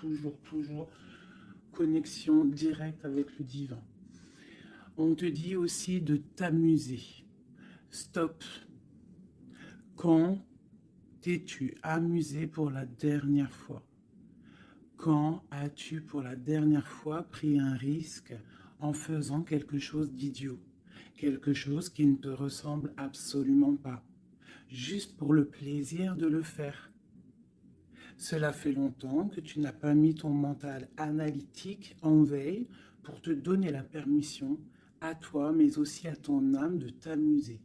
toujours connexion directe avec le divin. On te dit aussi de t'amuser. Stop. Quand t'es-tu amusé pour la dernière fois? Quand as-tu pour la dernière fois pris un risque en faisant quelque chose d'idiot? Quelque chose qui ne te ressemble absolument pas, juste pour le plaisir de le faire. Cela fait longtemps que tu n'as pas mis ton mental analytique en veille pour te donner la permission à toi, mais aussi à ton âme de t'amuser.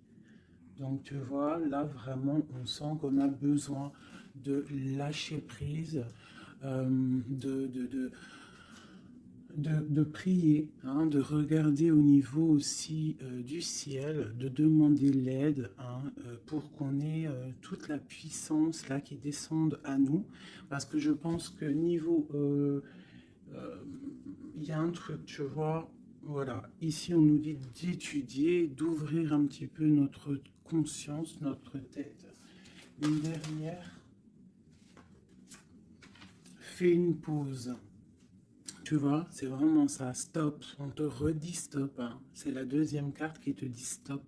Donc tu vois, là vraiment, on sent qu'on a besoin de lâcher prise, de prier, hein, de regarder au niveau aussi du ciel, de demander l'aide, hein, pour qu'on ait toute la puissance là qui descende à nous. Parce que je pense que niveau, il y a un truc, tu vois, voilà, ici on nous dit d'étudier, d'ouvrir un petit peu notre conscience, notre tête. Une dernière, fais une pause. Tu vois, c'est vraiment ça, stop. On te redit stop, hein. C'est la deuxième carte qui te dit stop.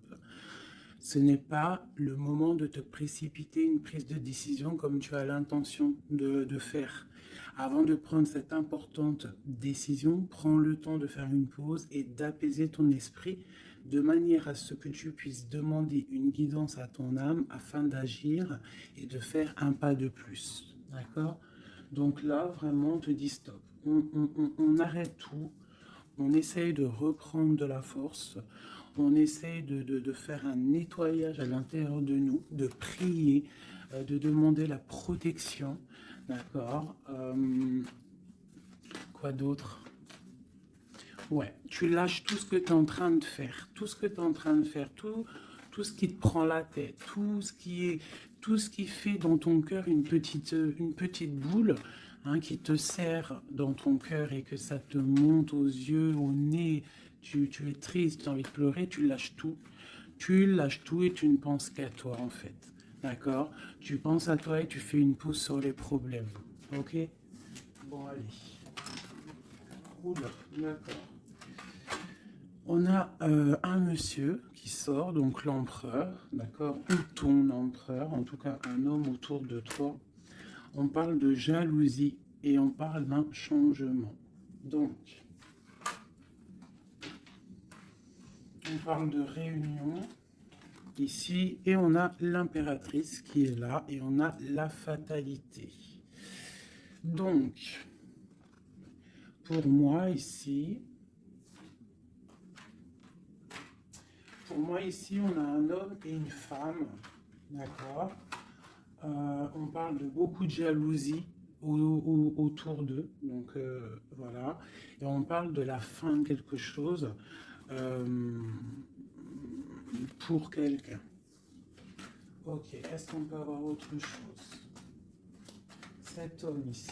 Ce n'est pas le moment de te précipiter une prise de décision comme tu as l'intention de faire. Avant de prendre cette importante décision, prends le temps de faire une pause et d'apaiser ton esprit de manière à ce que tu puisses demander une guidance à ton âme afin d'agir et de faire un pas de plus. D'accord? Donc là, vraiment, on te dit stop. On arrête tout. On essaye de reprendre de la force. On essaye de faire un nettoyage à l'intérieur de nous, de prier, de demander la protection. D'accord. Quoi d'autre? Ouais, tu lâches tout ce que tu es en train de faire, tout ce que tu es en train de faire, tout ce qui te prend la tête, tout ce qui fait dans ton cœur une petite boule, hein, qui te serre dans ton cœur et que ça te monte aux yeux, au nez, tu es triste, tu as envie de pleurer, tu lâches tout et tu ne penses qu'à toi en fait, d'accord? Tu penses à toi et tu fais une pause sur les problèmes, ok? Bon allez, oula, d'accord. On a un monsieur qui sort, donc l'empereur, d'accord, ou ton empereur, en tout cas un homme autour de toi. On parle de jalousie et on parle d'un changement. Donc, on parle de réunion ici et on a l'impératrice qui est là et on a la fatalité. Donc, pour moi ici, on a un homme et une femme, d'accord. On parle de beaucoup de jalousie autour d'eux, donc voilà. Et on parle de la fin de quelque chose pour quelqu'un. Ok, est-ce qu'on peut avoir autre chose? Cet homme ici.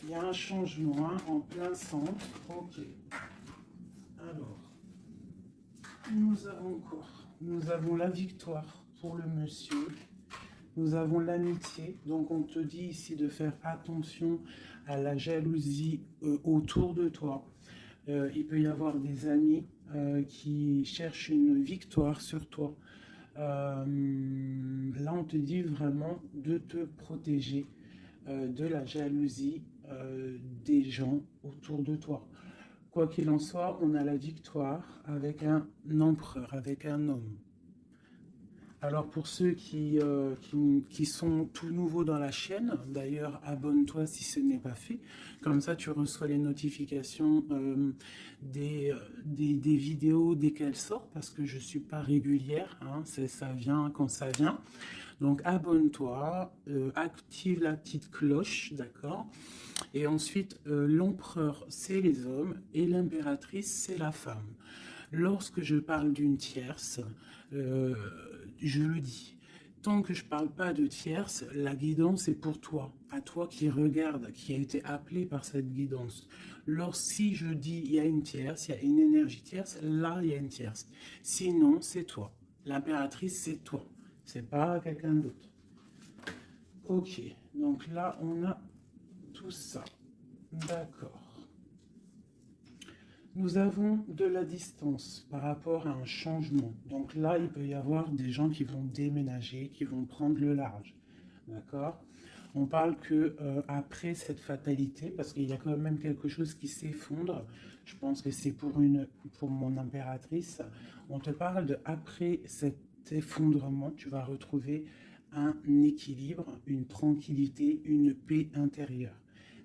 Il y a un changement, hein, en plein centre. Ok. Alors, nous avons quoi? Nous avons la victoire pour le monsieur. Nous avons l'amitié. Donc on te dit ici de faire attention à la jalousie autour de toi. Il peut y avoir des amis qui cherchent une victoire sur toi. Là, on te dit vraiment de te protéger de la jalousie des gens autour de toi. Quoi qu'il en soit, on a la victoire avec un empereur, avec un homme. Alors pour ceux qui sont tout nouveaux dans la chaîne, d'ailleurs abonne-toi si ce n'est pas fait, comme ça tu reçois les notifications des vidéos dès qu'elles sortent, parce que je ne suis pas régulière, hein, ça vient quand ça vient. Donc abonne-toi, active la petite cloche, d'accord? Et ensuite, l'empereur, c'est les hommes et l'impératrice, c'est la femme. Lorsque je parle d'une tierce, euh, je le dis. Tant que je ne parle pas de tierce, la guidance est pour toi, à toi qui regarde, qui a été appelé par cette guidance. Si je dis il y a une tierce, il y a une énergie tierce, là il y a une tierce. Sinon, c'est toi. L'impératrice, c'est toi. C'est pas quelqu'un d'autre. Ok, donc là, on a tout ça. D'accord. Nous avons de la distance par rapport à un changement. Donc là, il peut y avoir des gens qui vont déménager, qui vont prendre le large. D'accord? On parle que après cette fatalité, parce qu'il y a quand même quelque chose qui s'effondre, je pense que c'est pour mon impératrice, on te parle de après cet effondrement, tu vas retrouver un équilibre, une tranquillité, une paix intérieure.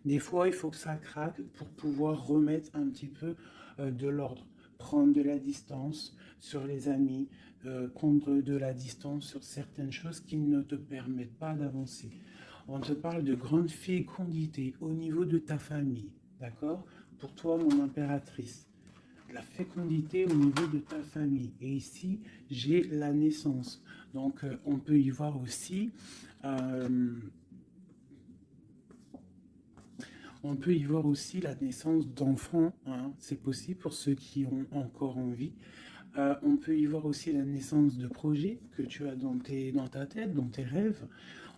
Des fois, il faut que ça craque pour pouvoir remettre un petit peu de l'ordre, prendre de la distance sur les amis, prendre de la distance sur certaines choses qui ne te permettent pas d'avancer. On te parle de grande fécondité au niveau de ta famille, d'accord? Pour toi, mon impératrice. La fécondité au niveau de ta famille. Et ici, j'ai la naissance. Donc, on peut y voir aussi... on peut y voir aussi la naissance d'enfants, hein. C'est possible pour ceux qui ont encore envie. On peut y voir aussi la naissance de projets que tu as dans ta tête, dans tes rêves.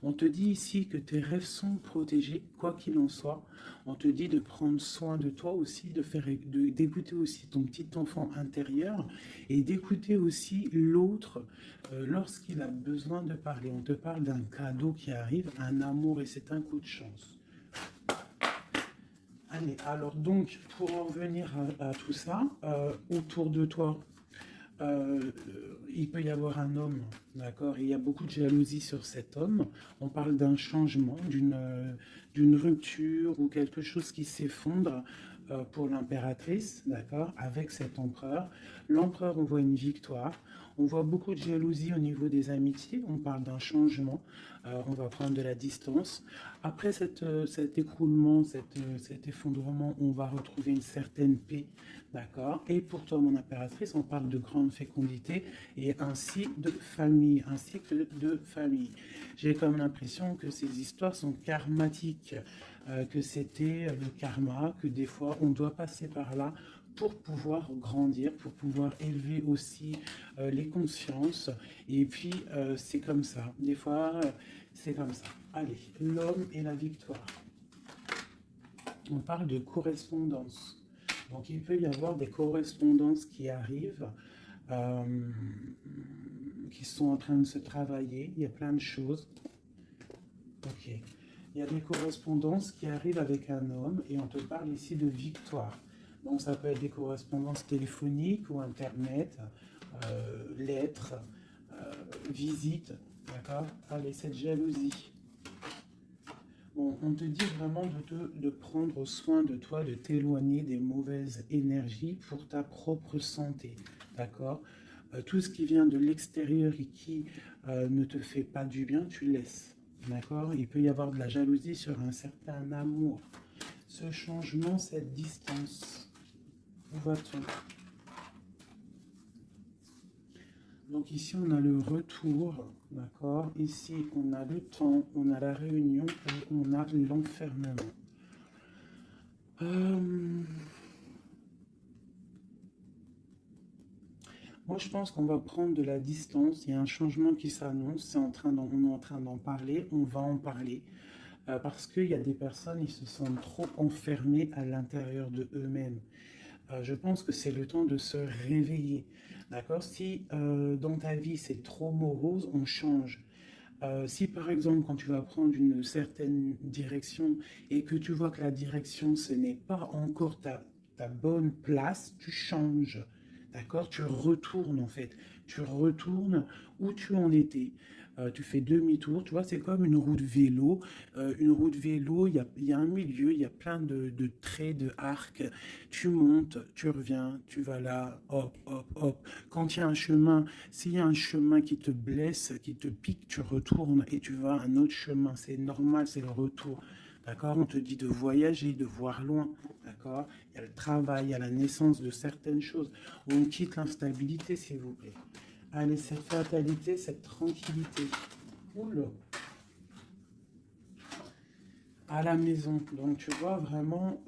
On te dit ici que tes rêves sont protégés, quoi qu'il en soit. On te dit de prendre soin de toi aussi, d'écouter aussi ton petit enfant intérieur et d'écouter aussi l'autre lorsqu'il a besoin de parler. On te parle d'un cadeau qui arrive, un amour et c'est un coup de chance. Allez, alors donc, pour en venir à tout ça, autour de toi, il peut y avoir un homme, d'accord? Il y a beaucoup de jalousie sur cet homme. On parle d'un changement, d'une rupture ou quelque chose qui s'effondre pour l'impératrice, d'accord? Avec cet empereur. L'empereur, on voit une victoire. On voit beaucoup de jalousie au niveau des amitiés. On parle d'un changement. On va prendre de la distance. Après cet écroulement, cet effondrement, on va retrouver une certaine paix. D'accord. Et pour toi, mon impératrice, on parle de grande fécondité et ainsi de famille, ainsi que de famille. J'ai comme l'impression que ces histoires sont karmatiques, que c'était le karma, que des fois on doit passer par là pour pouvoir grandir, pour pouvoir élever aussi les consciences. Et puis, c'est comme ça. Des fois, c'est comme ça. Allez, l'homme et la victoire. On parle de correspondance. Donc, il peut y avoir des correspondances qui arrivent, euh, qui sont en train de se travailler. Il y a plein de choses. Ok. Il y a des correspondances qui arrivent avec un homme et on te parle ici de victoire. Donc, ça peut être des correspondances téléphoniques ou Internet, lettres, visites. D'accord? Allez, cette jalousie. Bon, on te dit vraiment de prendre soin de toi, de t'éloigner des mauvaises énergies pour ta propre santé, d'accord? Tout ce qui vient de l'extérieur et qui ne te fait pas du bien, tu laisses, d'accord? Il peut y avoir de la jalousie sur un certain amour. Ce changement, cette distance, où va-t-on? Donc ici, on a le retour, d'accord? Ici, on a le temps, on a la réunion et on a l'enfermement. Moi, je pense qu'on va prendre de la distance. Il y a un changement qui s'annonce. On est en train d'en parler. On va en parler. Parce qu'il y a des personnes, ils se sentent trop enfermés à l'intérieur de eux-mêmes. Je pense que c'est le temps de se réveiller. D'accord? Si dans ta vie c'est trop morose, on change. Si par exemple quand tu vas prendre une certaine direction et que tu vois que la direction ce n'est pas encore ta bonne place, tu changes. D'accord? Tu retournes en fait. Tu retournes où tu en étais. Tu fais demi-tour. Tu vois, c'est comme une route vélo. Une route vélo, il y a un milieu, il y a plein de traits, de arcs. Tu montes, tu reviens, tu vas là, hop, hop, hop. Quand il y a un chemin, s'il y a un chemin qui te blesse, qui te pique, tu retournes et tu vas à un autre chemin. C'est normal, c'est le retour. D'accord? On te dit de voyager, de voir loin. D'accord? Il y a le travail, il y a la naissance de certaines choses. On quitte l'instabilité, s'il vous plaît. Allez, cette fatalité, cette tranquillité. Oula. À la maison. Donc, tu vois vraiment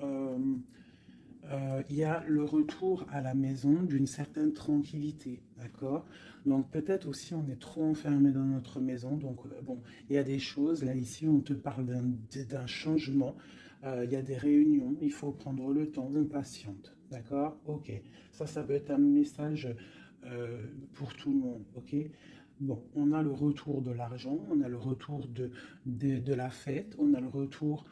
il y a le retour à la maison d'une certaine tranquillité, d'accord? Donc peut-être aussi on est trop enfermé dans notre maison, donc bon, il y a des choses, là ici on te parle d'un changement, il y a des réunions, il faut prendre le temps, on patiente, d'accord? Ok, ça peut être un message pour tout le monde, ok? Bon, on a le retour de l'argent, on a le retour de la fête, on a le retour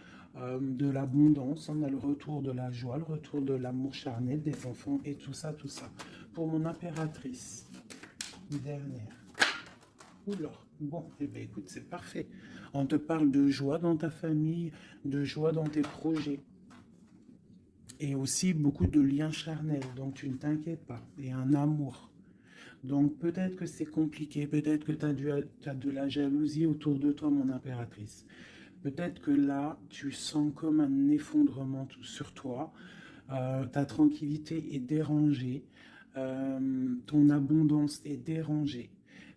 de l'abondance, on a le retour de la joie, le retour de l'amour charnel des enfants et tout ça, tout ça. Pour mon impératrice, dernière. Oula, bon, eh bien écoute, c'est parfait. On te parle de joie dans ta famille, de joie dans tes projets. Et aussi beaucoup de liens charnels, donc tu ne t'inquiètes pas. Et un amour. Donc peut-être que c'est compliqué, peut-être que tu as de la jalousie autour de toi, mon impératrice. Peut-être que là, tu sens comme un effondrement sur toi. Ta tranquillité est dérangée. Ton abondance est dérangée.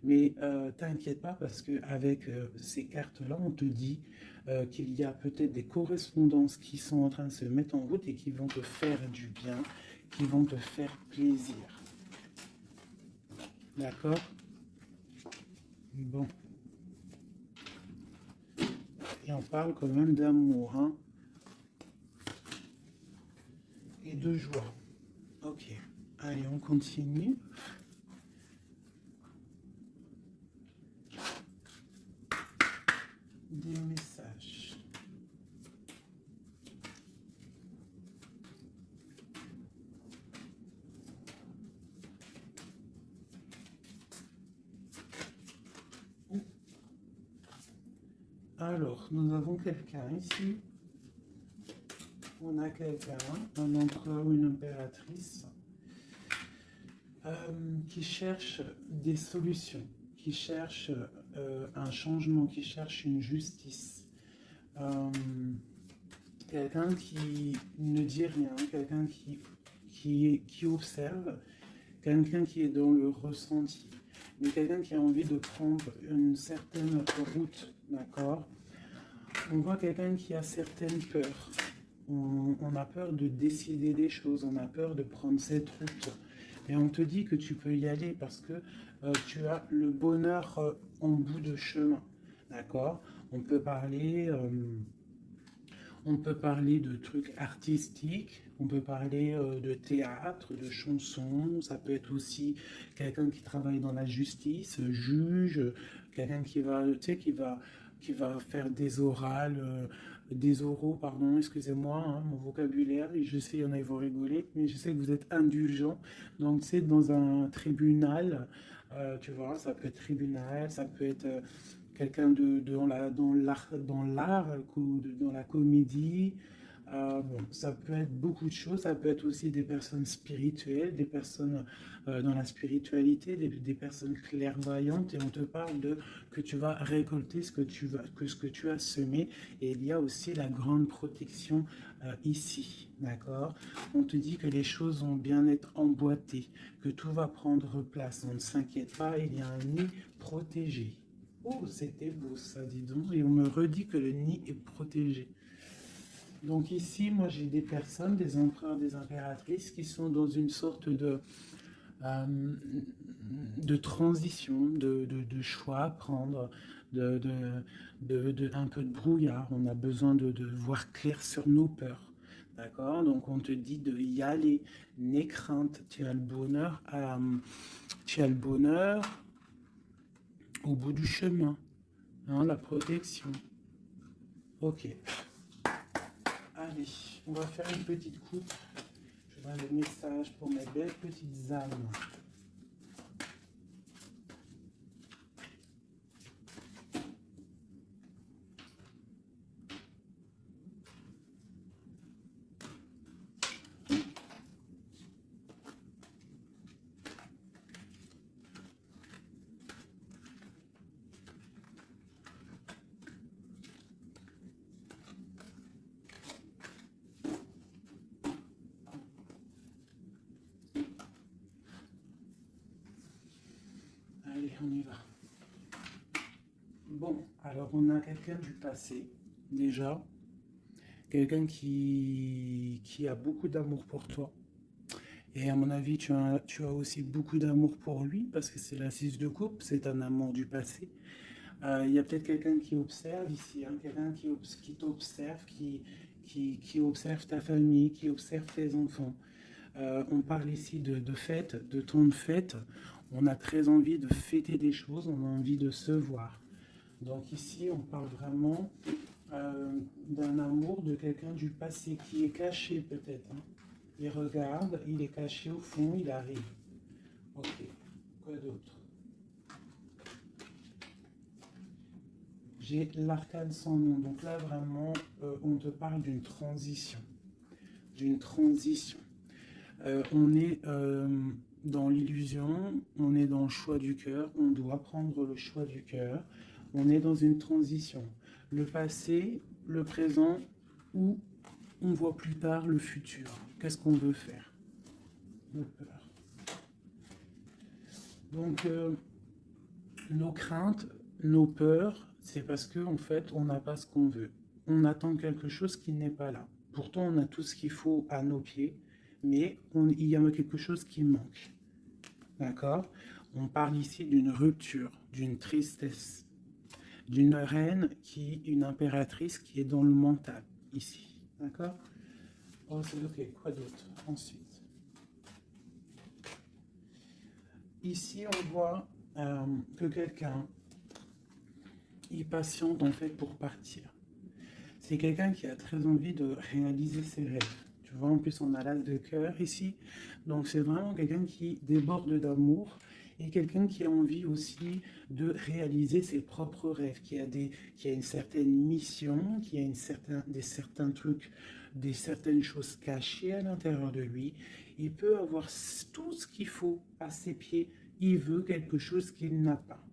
Mais t'inquiète pas parce qu'avec ces cartes-là, on te dit qu'il y a peut-être des correspondances qui sont en train de se mettre en route et qui vont te faire du bien, qui vont te faire plaisir. D'accord? Bon. Et on parle quand même d'amour, hein, et de joie. Ok. Allez, on continue. Des messages. Alors, nous avons quelqu'un ici. On a quelqu'un, un empereur ou une impératrice, qui cherche des solutions, qui cherche un changement, qui cherche une justice. Euh, Quelqu'un qui ne dit rien, quelqu'un qui observe, quelqu'un qui est dans le ressenti, mais quelqu'un qui a envie de prendre une certaine route, d'accord? On voit quelqu'un qui a certaines peurs. On a peur de décider des choses, on a peur de prendre cette route. Et on te dit que tu peux y aller parce que tu as le bonheur en bout de chemin. D'accord? On peut parler, de trucs artistiques, on peut parler de théâtre, de chansons, ça peut être aussi quelqu'un qui travaille dans la justice, juge, quelqu'un qui va, tu sais, qui va faire des orales, des oraux, pardon, excusez-moi, hein, mon vocabulaire, je sais, il y en a, ils vont rigoler, mais je sais que vous êtes indulgent, donc c'est dans un tribunal, tu vois, ça peut être tribunal, ça peut être quelqu'un dans l'art, dans la comédie. Bon, ça peut être beaucoup de choses, ça peut être aussi des personnes spirituelles, des personnes dans la spiritualité, des personnes clairvoyantes, et on te parle de que tu vas récolter ce que tu as semé, et il y a aussi la grande protection ici, d'accord? On te dit que les choses vont bien être emboîtées, que tout va prendre place, on ne s'inquiète pas, il y a un nid protégé. Oh, c'était beau ça, dis donc. Et on me redit que le nid est protégé. Donc ici, moi j'ai des personnes, des empereurs, des impératrices qui sont dans une sorte euh, de transition, de choix à prendre, un peu de brouillard. On a besoin de voir clair sur nos peurs. D'accord? Donc on te dit de y aller, n'aie crainte, tu as le bonheur au bout du chemin. Hein, la protection. Ok. Allez, on va faire une petite coupe. Je donne le message pour mes belles petites âmes. Allez, on y va. Bon, alors on a quelqu'un du passé, déjà, quelqu'un qui a beaucoup d'amour pour toi. Et à mon avis, tu as aussi beaucoup d'amour pour lui, parce que c'est la 6 de coupe, c'est un amour du passé. Il y a peut-être quelqu'un qui observe ici, hein, quelqu'un qui t'observe, qui observe ta famille, qui observe tes enfants. On parle ici de fête, de temps de fête. On a très envie de fêter des choses, on a envie de se voir. Donc ici, on parle vraiment d'un amour de quelqu'un du passé qui est caché peut-être, hein. Il regarde, il est caché au fond, il arrive. Ok, quoi d'autre? J'ai l'arcane sans nom. Donc là, vraiment, on te parle d'une transition. D'une transition. On est dans l'illusion, on est dans le choix du cœur, on doit prendre le choix du cœur. On est dans une transition. Le passé, le présent, ou on voit plus tard le futur. Qu'est-ce qu'on veut faire? Nos peurs. Donc, nos craintes, nos peurs, c'est parce qu'en fait, on n'a pas ce qu'on veut. On attend quelque chose qui n'est pas là. Pourtant, on a tout ce qu'il faut à nos pieds, mais il y a quelque chose qui manque. D'accord? On parle ici d'une rupture, d'une tristesse, d'une reine une impératrice qui est dans le mental, ici. D'accord? Oh, c'est ok. Quoi d'autre? Ensuite. Ici, on voit que quelqu'un est patiente en fait pour partir. C'est quelqu'un qui a très envie de réaliser ses rêves. Tu vois, en plus, on a l'as de cœur ici. Donc, c'est vraiment quelqu'un qui déborde d'amour et quelqu'un qui a envie aussi de réaliser ses propres rêves, qui a une certaine mission, qui a certains trucs, certaines choses cachées à l'intérieur de lui. Il peut avoir tout ce qu'il faut à ses pieds. Il veut quelque chose qu'il n'a pas.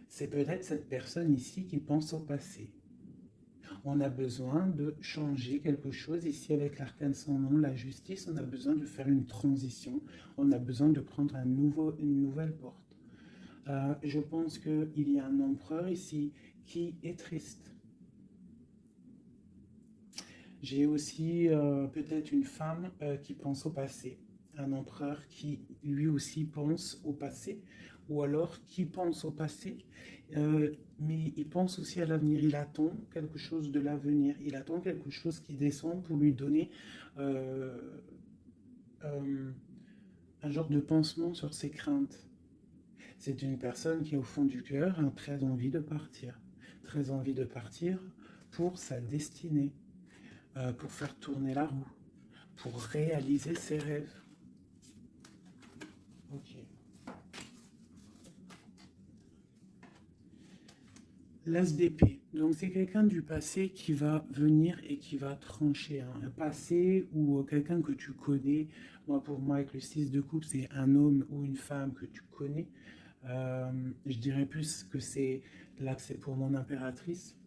C'est peut-être cette personne ici qui pense au passé. On a besoin de changer quelque chose. Ici, avec l'arcane sans nom, la justice, on a besoin de faire une transition. On a besoin de prendre une nouvelle porte. Je pense qu'il y a un empereur ici qui est triste. J'ai aussi peut-être une femme qui pense au passé. Un empereur qui lui aussi pense au passé, ou alors qui pense au passé, mais il pense aussi à l'avenir. Il attend quelque chose de l'avenir. Il attend quelque chose qui descend pour lui donner euh, un genre de pansement sur ses craintes. C'est une personne qui, au fond du cœur, a très envie de partir. Très envie de partir pour sa destinée, pour faire tourner la roue, pour réaliser ses rêves. Ok. L'as d'épée. Donc c'est quelqu'un du passé qui va venir et qui va trancher, hein. Un passé ou quelqu'un que tu connais. Pour moi, avec le 6 de coupe, c'est un homme ou une femme que tu connais. Je dirais plus que là que c'est pour mon impératrice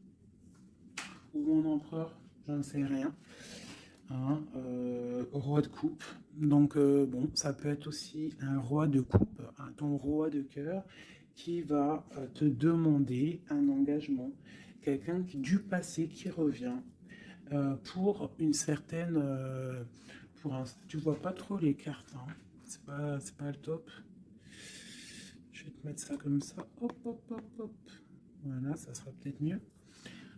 ou mon empereur, je ne sais rien. Hein, roi de coupe. Donc bon, ça peut être aussi un roi de coupe, hein, ton roi de cœur qui va te demander un engagement, quelqu'un du passé qui revient pour une certaine, tu vois pas trop les cartes, hein. C'est pas le top. Je vais te mettre ça comme ça, hop hop hop hop, voilà, ça sera peut-être mieux.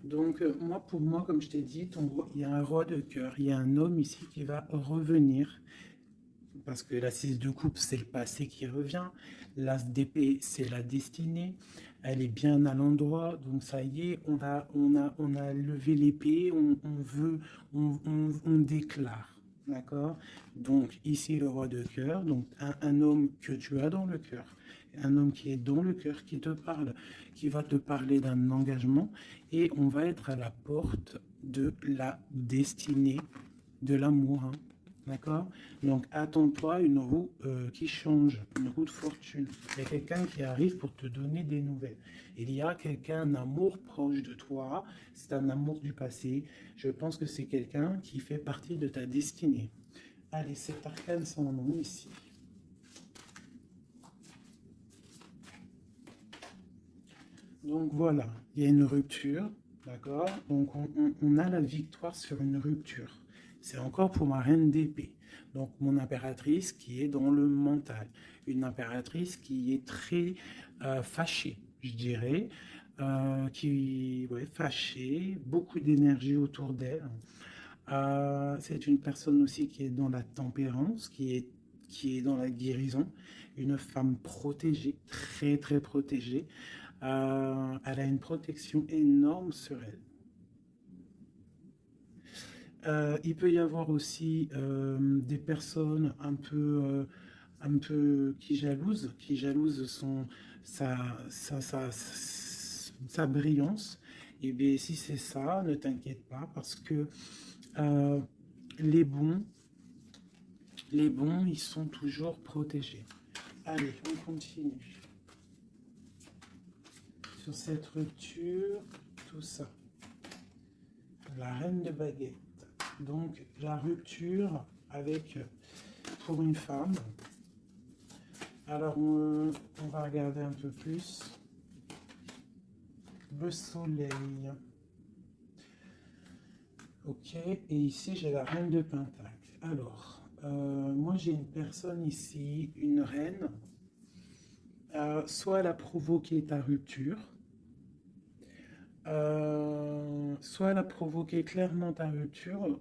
Donc, pour moi, comme je t'ai dit, il y a un roi de cœur, il y a un homme ici qui va revenir, parce que la 6 de coupe, c'est le passé qui revient, l'as d'épée, c'est la destinée, elle est bien à l'endroit, donc ça y est, on a levé l'épée, on déclare, d'accord? Donc, ici, le roi de cœur, donc un homme que tu as dans le cœur, un homme qui est dans le cœur, qui te parle, qui va te parler d'un engagement, et on va être à la porte de la destinée, de l'amour, hein. D'accord? Donc attends-toi une roue qui change, une roue de fortune. Il y a quelqu'un qui arrive pour te donner des nouvelles. Il y a quelqu'un, un amour proche de toi, c'est un amour du passé. Je pense que c'est quelqu'un qui fait partie de ta destinée. Allez, cet arcane sans nom ici. Donc voilà, il y a une rupture, D'accord? Donc, on a la victoire sur une rupture. C'est encore pour ma reine d'épée. Donc, mon impératrice qui est dans le mental. Une impératrice qui est très fâchée, je dirais. Ouais, fâchée, beaucoup d'énergie autour d'elle. C'est une personne aussi qui est dans la tempérance, qui est dans la guérison. Une femme protégée, très très protégée. Elle a une protection énorme sur elle. Il peut y avoir aussi des personnes un peu qui jalousent sa, sa brillance. Et bien, si c'est ça, ne t'inquiète pas parce que euh, les bons, les bons, ils sont toujours protégés. Allez, on continue. Sur cette rupture, tout ça. La reine de baguette. Donc, la rupture avec, pour une femme. Alors, on va regarder un peu plus. Le soleil. Ok, et ici, j'ai la reine de pentacle. Alors, moi, j'ai une personne ici, une reine. Soit elle a provoqué ta rupture, soit elle a provoqué clairement ta rupture,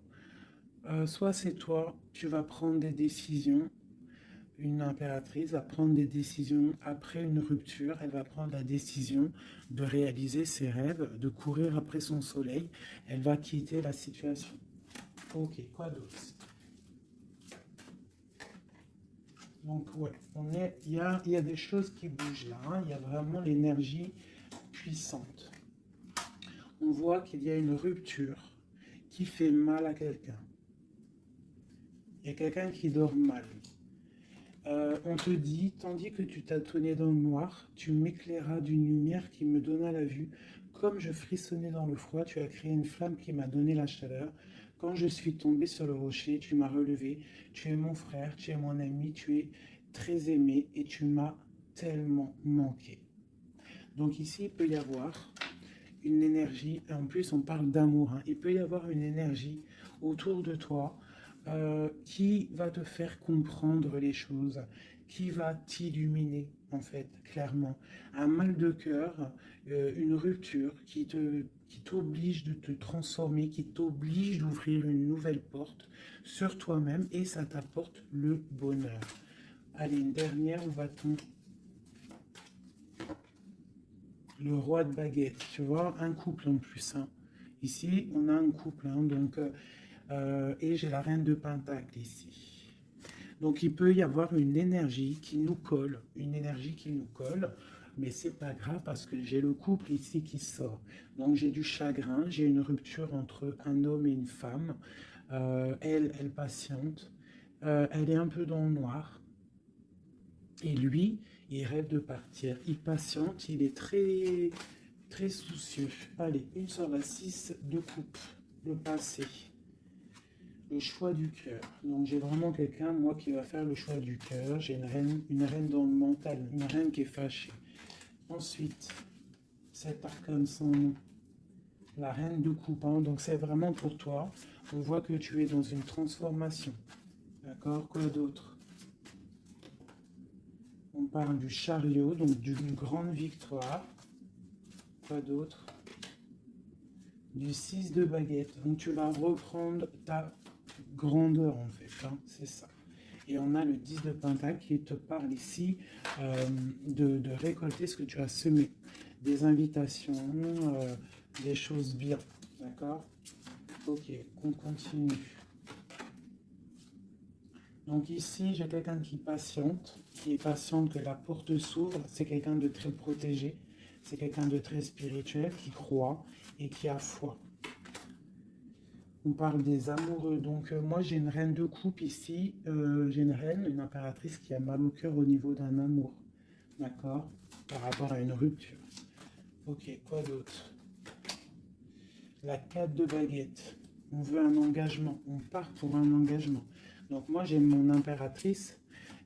soit c'est toi, tu vas prendre des décisions. Une impératrice va prendre des décisions après une rupture. Elle va prendre la décision de réaliser ses rêves, de courir après son soleil. Elle va quitter la situation. Ok, quoi d'autre? Donc, ouais, il y a des choses qui bougent là. Il y a vraiment l'énergie puissante. On voit qu'il y a une rupture qui fait mal à quelqu'un. Il y a quelqu'un qui dort mal. On te dit, tandis que tu tâtonnais dans le noir, tu m'éclairas d'une lumière qui me donna la vue. Comme je frissonnais dans le froid, tu as créé une flamme qui m'a donné la chaleur. Quand je suis tombé sur le rocher, tu m'as relevé. Tu es mon frère, tu es mon ami, tu es très aimé et tu m'as tellement manqué. Donc ici, il peut y avoir une énergie, en plus on parle d'amour, hein. Il peut y avoir une énergie autour de toi qui va te faire comprendre les choses, qui va t'illuminer, en fait, clairement. Un mal de cœur, une rupture qui t'oblige de te transformer, qui t'oblige d'ouvrir une nouvelle porte sur toi-même et ça t'apporte le bonheur. Allez, une dernière, où va-t-on? Le roi de baguette, tu vois, un couple en plus, hein. Ici, on a un couple, hein, donc, et j'ai la reine de pentacle ici. Donc, il peut y avoir une énergie qui nous colle, mais c'est pas grave parce que j'ai le couple ici qui sort. Donc, j'ai du chagrin, j'ai une rupture entre un homme et une femme. Elle patiente, elle est un peu dans le noir. Et lui, il rêve de partir. Il patiente, il est très, très soucieux. Allez, une sur la 6 de coupe. Le passé. Le choix du cœur. Donc j'ai vraiment quelqu'un, moi, qui va faire le choix du cœur. J'ai une reine dans le mental, une reine qui est fâchée. Ensuite, cet arcane sans nom. La reine de coupe. Hein. Donc c'est vraiment pour toi. On voit que tu es dans une transformation. D'accord? Quoi d'autre? On parle du chariot, donc d'une grande victoire. Quoi d'autre? Du 6 de baguette. Donc tu vas reprendre ta grandeur en fait, hein, c'est ça. Et on a le 10 de pentacle qui te parle ici de récolter ce que tu as semé. Des invitations, des choses bien. D'accord? Ok, on continue. Donc ici, j'ai quelqu'un qui est patiente que la porte s'ouvre. C'est quelqu'un de très protégé. C'est quelqu'un de très spirituel qui croit et qui a foi. On parle des amoureux. Donc moi, j'ai une reine de coupe ici. J'ai une reine, une impératrice qui a mal au cœur au niveau d'un amour. D'accord? Par rapport à une rupture. Ok, quoi d'autre? La 4 de baguette. On veut un engagement. On part pour un engagement. Donc moi, j'ai mon impératrice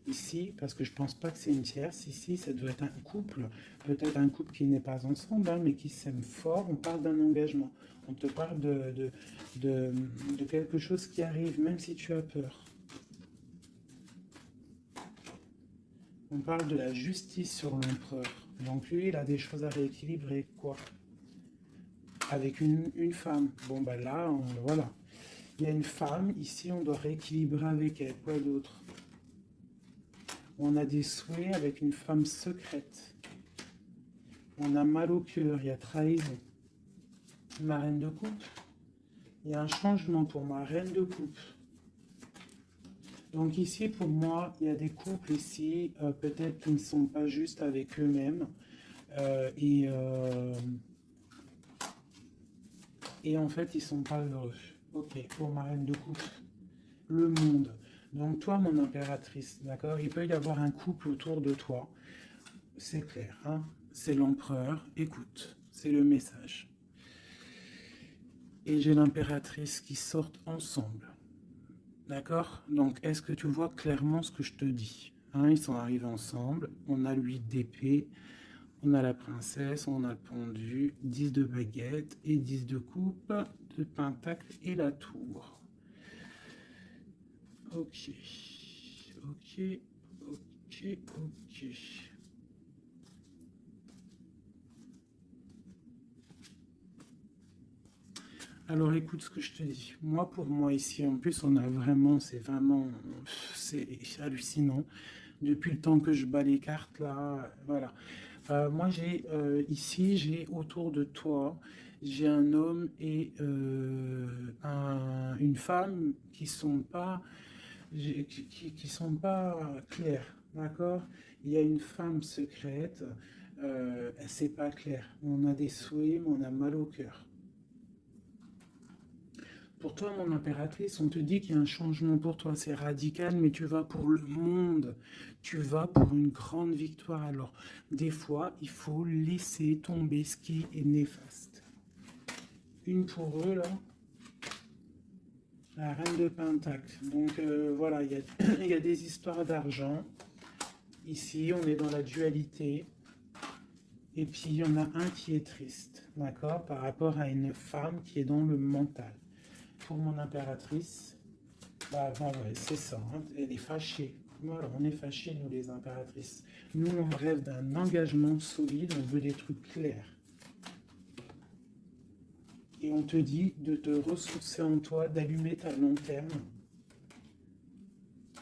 ici, parce que je pense pas que c'est une tierce, ici ça doit être un couple, peut-être un couple qui n'est pas ensemble, hein, mais qui s'aime fort, on parle d'un engagement, on te parle de quelque chose qui arrive, même si tu as peur. On parle de la justice sur l'empereur, donc lui il a des choses à rééquilibrer, quoi, avec une femme, bon bah là, voilà. Il y a une femme, ici on doit rééquilibrer avec elle, quoi d'autre? On a des souhaits avec une femme secrète. On a mal au cœur, il y a trahison. Ma reine de coupe. Il y a un changement pour ma reine de coupe. Donc ici, pour moi, il y a des couples ici, peut-être qui ne sont pas justes avec eux-mêmes. Et en fait, ils ne sont pas heureux. Ok, pour ma reine de coupe. Le monde. Donc toi, mon impératrice, d'accord? Il peut y avoir un couple autour de toi. C'est clair, hein? C'est l'empereur. Écoute, c'est le message. Et j'ai l'impératrice qui sortent ensemble. D'accord? Donc, est-ce que tu vois clairement ce que je te dis? Hein, ils sont arrivés ensemble. On a l'huile d'épée, on a la princesse, on a le pendu, 10 de baguette et 10 de coupe, de pentacle et la tour. Ok, ok, ok, ok. Alors écoute ce que je te dis. Moi, pour moi ici, en plus, on a vraiment, c'est hallucinant. Depuis le temps que je bats les cartes là, voilà. Moi, ici, j'ai autour de toi, j'ai un homme et une femme qui sont pas, qui sont pas clairs, d'accord? Il y a une femme secrète, c'est pas clair. On a des souhaits, mais on a mal au cœur. Pour toi, mon impératrice, on te dit qu'il y a un changement pour toi, c'est radical, mais tu vas pour le monde, tu vas pour une grande victoire. Alors, des fois, il faut laisser tomber ce qui est néfaste. Une pour eux, là, la reine de Pentacle. Donc, voilà, il y a des histoires d'argent. Ici, on est dans la dualité. Et puis, il y en a un qui est triste, d'accord, par rapport à une femme qui est dans le mental. Pour mon impératrice, bah, ouais, c'est ça, hein, elle est fâchée. Voilà, on est fâchés, nous les impératrices. Nous, on rêve d'un engagement solide, on veut des trucs clairs. Et on te dit de te ressourcer en toi, d'allumer ta lanterne.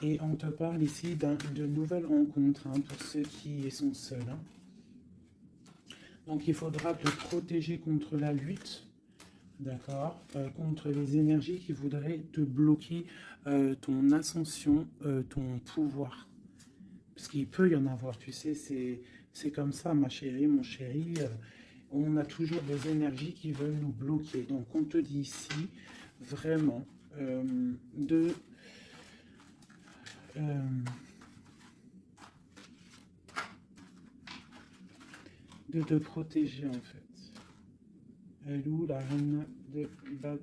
Et on te parle ici de nouvelles rencontres, hein, pour ceux qui sont seuls. Hein. Donc il faudra te protéger contre la lutte, d'accord, contre les énergies qui voudraient te bloquer ton ascension, ton pouvoir. Parce qu'il peut y en avoir, tu sais, c'est comme ça, ma chérie, mon chéri. On a toujours des énergies qui veulent nous bloquer. Donc on te dit ici, vraiment, de te protéger, en fait. Elle est où, la reine de bâton?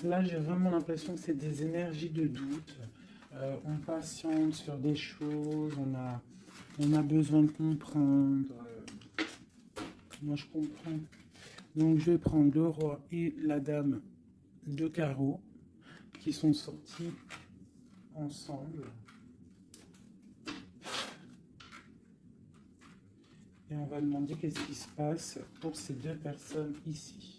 Là, j'ai vraiment l'impression que c'est des énergies de doute. On patiente sur des choses, on a besoin de comprendre. Moi, je comprends. Donc, je vais prendre le roi et la dame de carreau qui sont sortis ensemble. Et on va demander qu'est-ce qui se passe pour ces deux personnes ici.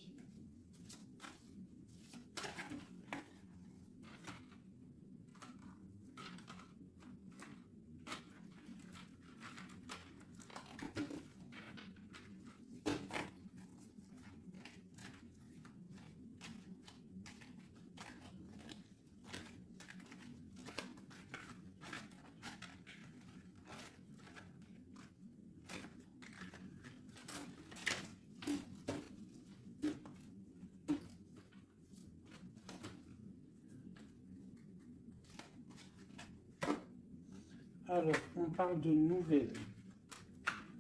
Alors, on parle de nouvelles.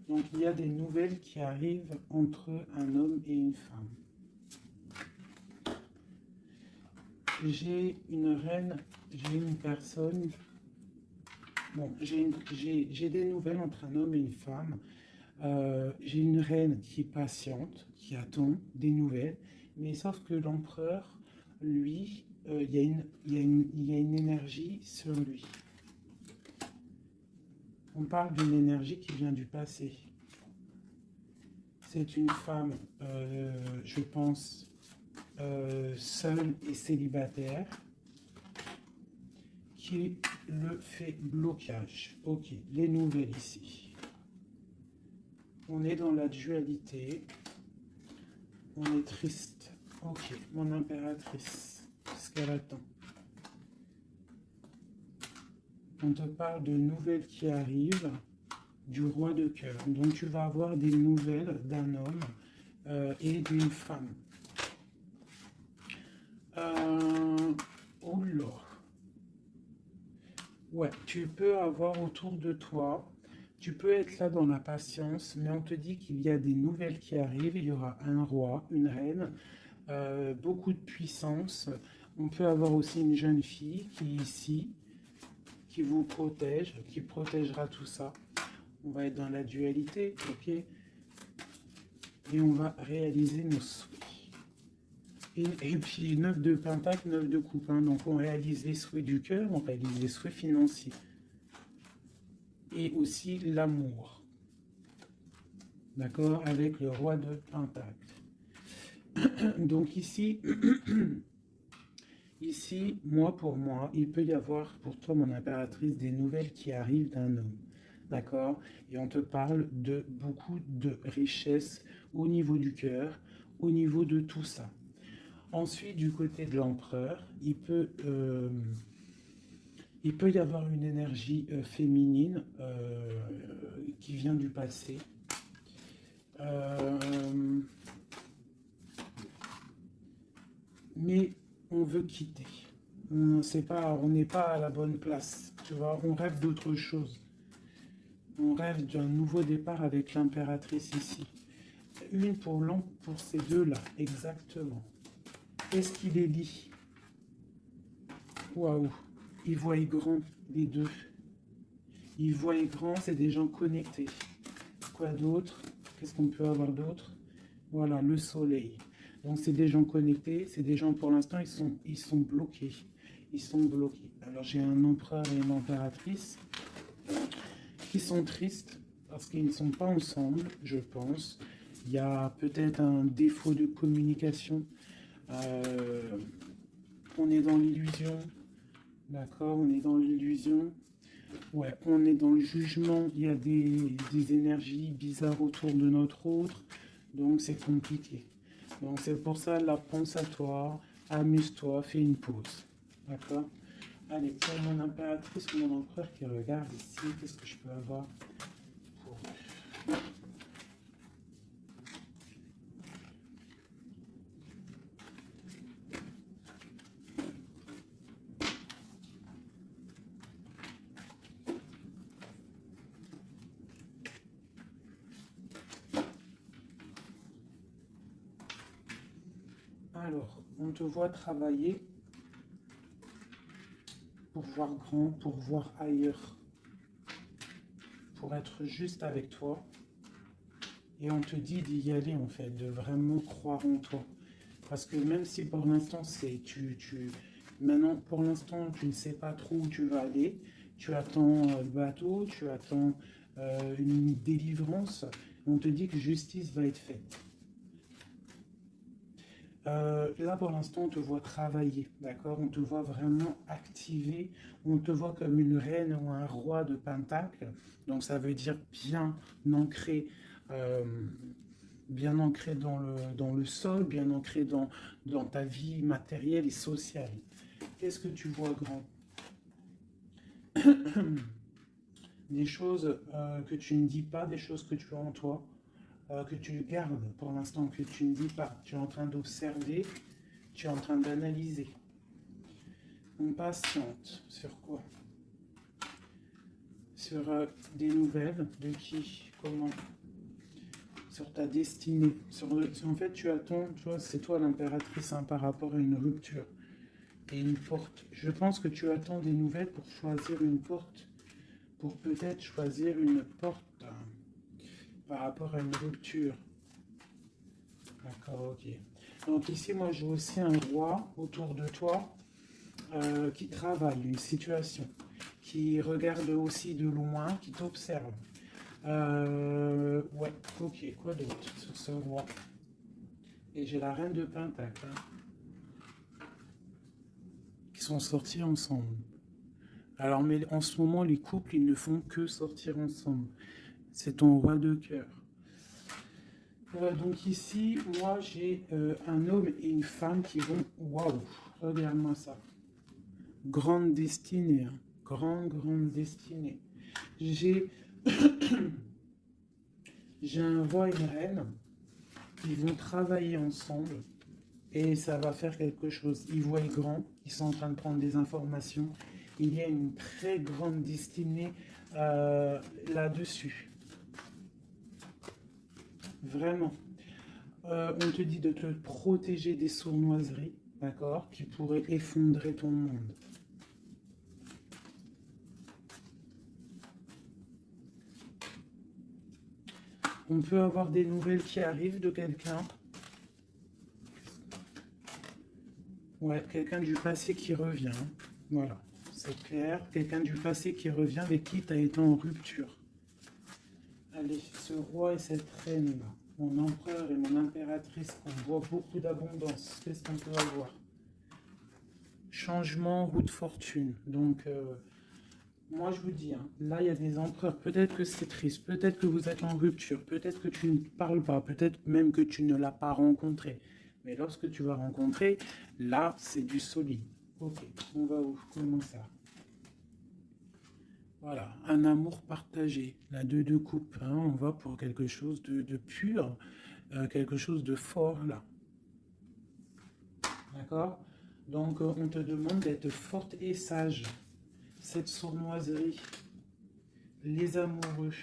Donc, il y a des nouvelles qui arrivent entre un homme et une femme. J'ai une reine, j'ai une personne. Bon, j'ai des nouvelles entre un homme et une femme. J'ai une reine qui est patiente, qui attend des nouvelles. Mais sauf que l'empereur, lui, il y a une énergie sur lui. On parle d'une énergie qui vient du passé. C'est une femme, je pense, seule et célibataire, qui le fait blocage. Ok, les nouvelles ici. On est dans la dualité. On est triste. Ok, mon impératrice, ce qu'elle attend. On te parle de nouvelles qui arrivent du roi de cœur. Donc tu vas avoir des nouvelles d'un homme et d'une femme. Oh là. Ouais, tu peux avoir autour de toi, tu peux être là dans la patience, mais on te dit qu'il y a des nouvelles qui arrivent. Il y aura un roi, une reine, beaucoup de puissance. On peut avoir aussi une jeune fille qui est ici, qui vous protège, qui protégera tout ça. On va être dans la dualité, ok? Et on va réaliser nos souhaits. Et puis 9 de pentacle, 9 de coupe. Hein, donc on réalise les souhaits du cœur, on réalise les souhaits financiers. Et aussi l'amour. D'accord? Avec le roi de pentacle. Donc ici, ici, moi pour moi, il peut y avoir pour toi, mon impératrice, des nouvelles qui arrivent d'un homme. D'accord? Et on te parle de beaucoup de richesses au niveau du cœur, au niveau de tout ça. Ensuite, du côté de l'empereur, il peut y avoir une énergie féminine qui vient du passé. Mais on veut quitter. On n'est pas à la bonne place. Tu vois, on rêve d'autre chose. On rêve d'un nouveau départ avec l'impératrice ici. Une pour ces deux-là, exactement. Est-ce qu'il est lit? Waouh, ils voient grand, les deux. Ils voient grand, c'est des gens connectés. Quoi d'autre? Qu'est-ce qu'on peut avoir d'autre? Voilà, le soleil. Donc c'est des gens connectés, c'est des gens pour l'instant, ils sont bloqués. Ils sont bloqués. Alors j'ai un empereur et une impératrice qui sont tristes parce qu'ils ne sont pas ensemble, je pense. Il y a peut-être un défaut de communication. On est dans l'illusion. D'accord, on est dans l'illusion. Ouais, on est dans le jugement. Il y a des énergies bizarres autour de notre autre. Donc c'est compliqué. Donc c'est pour ça, là, pense à toi, amuse-toi, fais une pause. D'accord? Allez, pour mon impératrice ou mon empereur qui regarde ici, qu'est-ce que je peux avoir pour eux? Alors, on te voit travailler pour voir grand, pour voir ailleurs, pour être juste avec toi. Et on te dit d'y aller, en fait, de vraiment croire en toi. Parce que même si pour l'instant, maintenant, pour l'instant, tu ne sais pas trop où tu vas aller, tu attends le bateau, tu attends une délivrance, on te dit que justice va être faite. Là, pour l'instant, on te voit travailler, d'accord? On te voit vraiment activer, on te voit comme une reine ou un roi de pentacle. Donc, ça veut dire ancré, euh, bien ancré dans le sol, bien ancré dans ta vie matérielle et sociale. Qu'est-ce que tu vois grand? Des choses que tu ne dis pas, des choses que tu as en toi. Que tu gardes pour l'instant, que tu ne dis pas. Tu es en train d'observer, tu es en train d'analyser. On patiente sur quoi? sur des nouvelles de qui, comment, sur ta destinée. En fait, tu attends, tu vois, c'est toi l'impératrice hein, par rapport à une rupture et une porte. Je pense que tu attends des nouvelles pour choisir une porte, pour peut-être choisir une porte par rapport à une rupture. D'accord, ok. Donc ici, moi, j'ai aussi un roi autour de toi qui travaille une situation, qui regarde aussi de loin, qui t'observe. Ouais, ok, quoi d'autre sur ce roi? Et j'ai la reine de Pentacle, hein, qui sont sortis ensemble. Alors, mais en ce moment, les couples, ils ne font que sortir ensemble. C'est ton roi de cœur. Donc ici, moi, j'ai un homme et une femme qui vont... Waouh, regarde-moi ça. Grande destinée, hein. Grande destinée. J'ai j'ai un roi et une reine. Ils vont travailler ensemble et ça va faire quelque chose. Ils voient grand, ils sont en train de prendre des informations. Il y a une très grande destinée là-dessus. Vraiment. On te dit de te protéger des sournoiseries, d'accord, qui pourraient effondrer ton monde. On peut avoir des nouvelles qui arrivent de quelqu'un. Ouais, quelqu'un du passé qui revient. Voilà, c'est clair. Quelqu'un du passé qui revient avec qui tu as été en rupture. Allez, ce roi et cette reine-là, mon empereur et mon impératrice, on voit beaucoup d'abondance. Qu'est-ce qu'on peut avoir? Changement, roue de fortune. Donc, moi je vous dis, hein, là il y a des empereurs. Peut-être que c'est triste, peut-être que vous êtes en rupture, peut-être que tu ne parles pas, peut-être même que tu ne l'as pas rencontré. Mais lorsque tu vas rencontrer, là c'est du solide. Ok, on va où? Comment ça? Voilà, un amour partagé, la deux coupes, hein, on va pour quelque chose de pur, quelque chose de fort là. D'accord? Donc on te demande d'être forte et sage. Cette sournoiserie, les amoureux.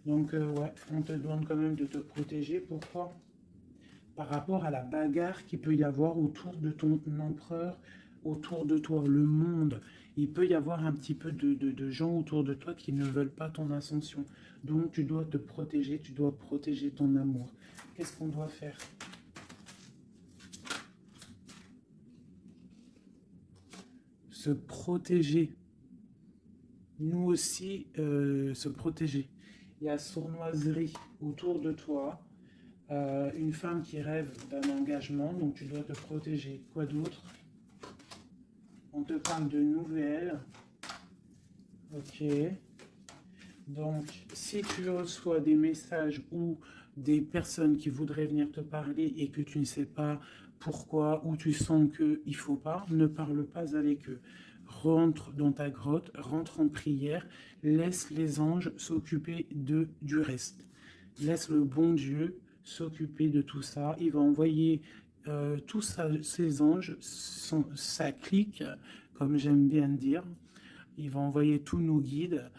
Donc ouais, on te demande quand même de te protéger. Pourquoi? Par rapport à la bagarre qu'il peut y avoir autour de ton empereur, autour de toi, le monde. Il peut y avoir un petit peu de gens autour de toi qui ne veulent pas ton ascension. Donc tu dois te protéger, tu dois protéger ton amour. Qu'est-ce qu'on doit faire? Se protéger. Nous aussi, se protéger. Il y a sournoiserie autour de toi. Une femme qui rêve d'un engagement, donc tu dois te protéger. Quoi d'autre? On te parle de nouvelles. Ok. Donc, si tu reçois des messages ou des personnes qui voudraient venir te parler et que tu ne sais pas pourquoi ou tu sens qu'il ne faut pas, ne parle pas avec eux. Rentre dans ta grotte, rentre en prière, laisse les anges s'occuper du reste. Laisse le bon Dieu s'occuper de tout ça. Il va envoyer tous ses anges, sa clique, comme j'aime bien dire. Il va envoyer tous nos guides,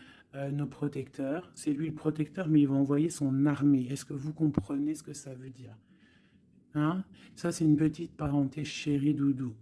nos protecteurs. C'est lui le protecteur, mais il va envoyer son armée. Est-ce que vous comprenez ce que ça veut dire? Hein? Ça, c'est une petite parenthèse chérie doudou.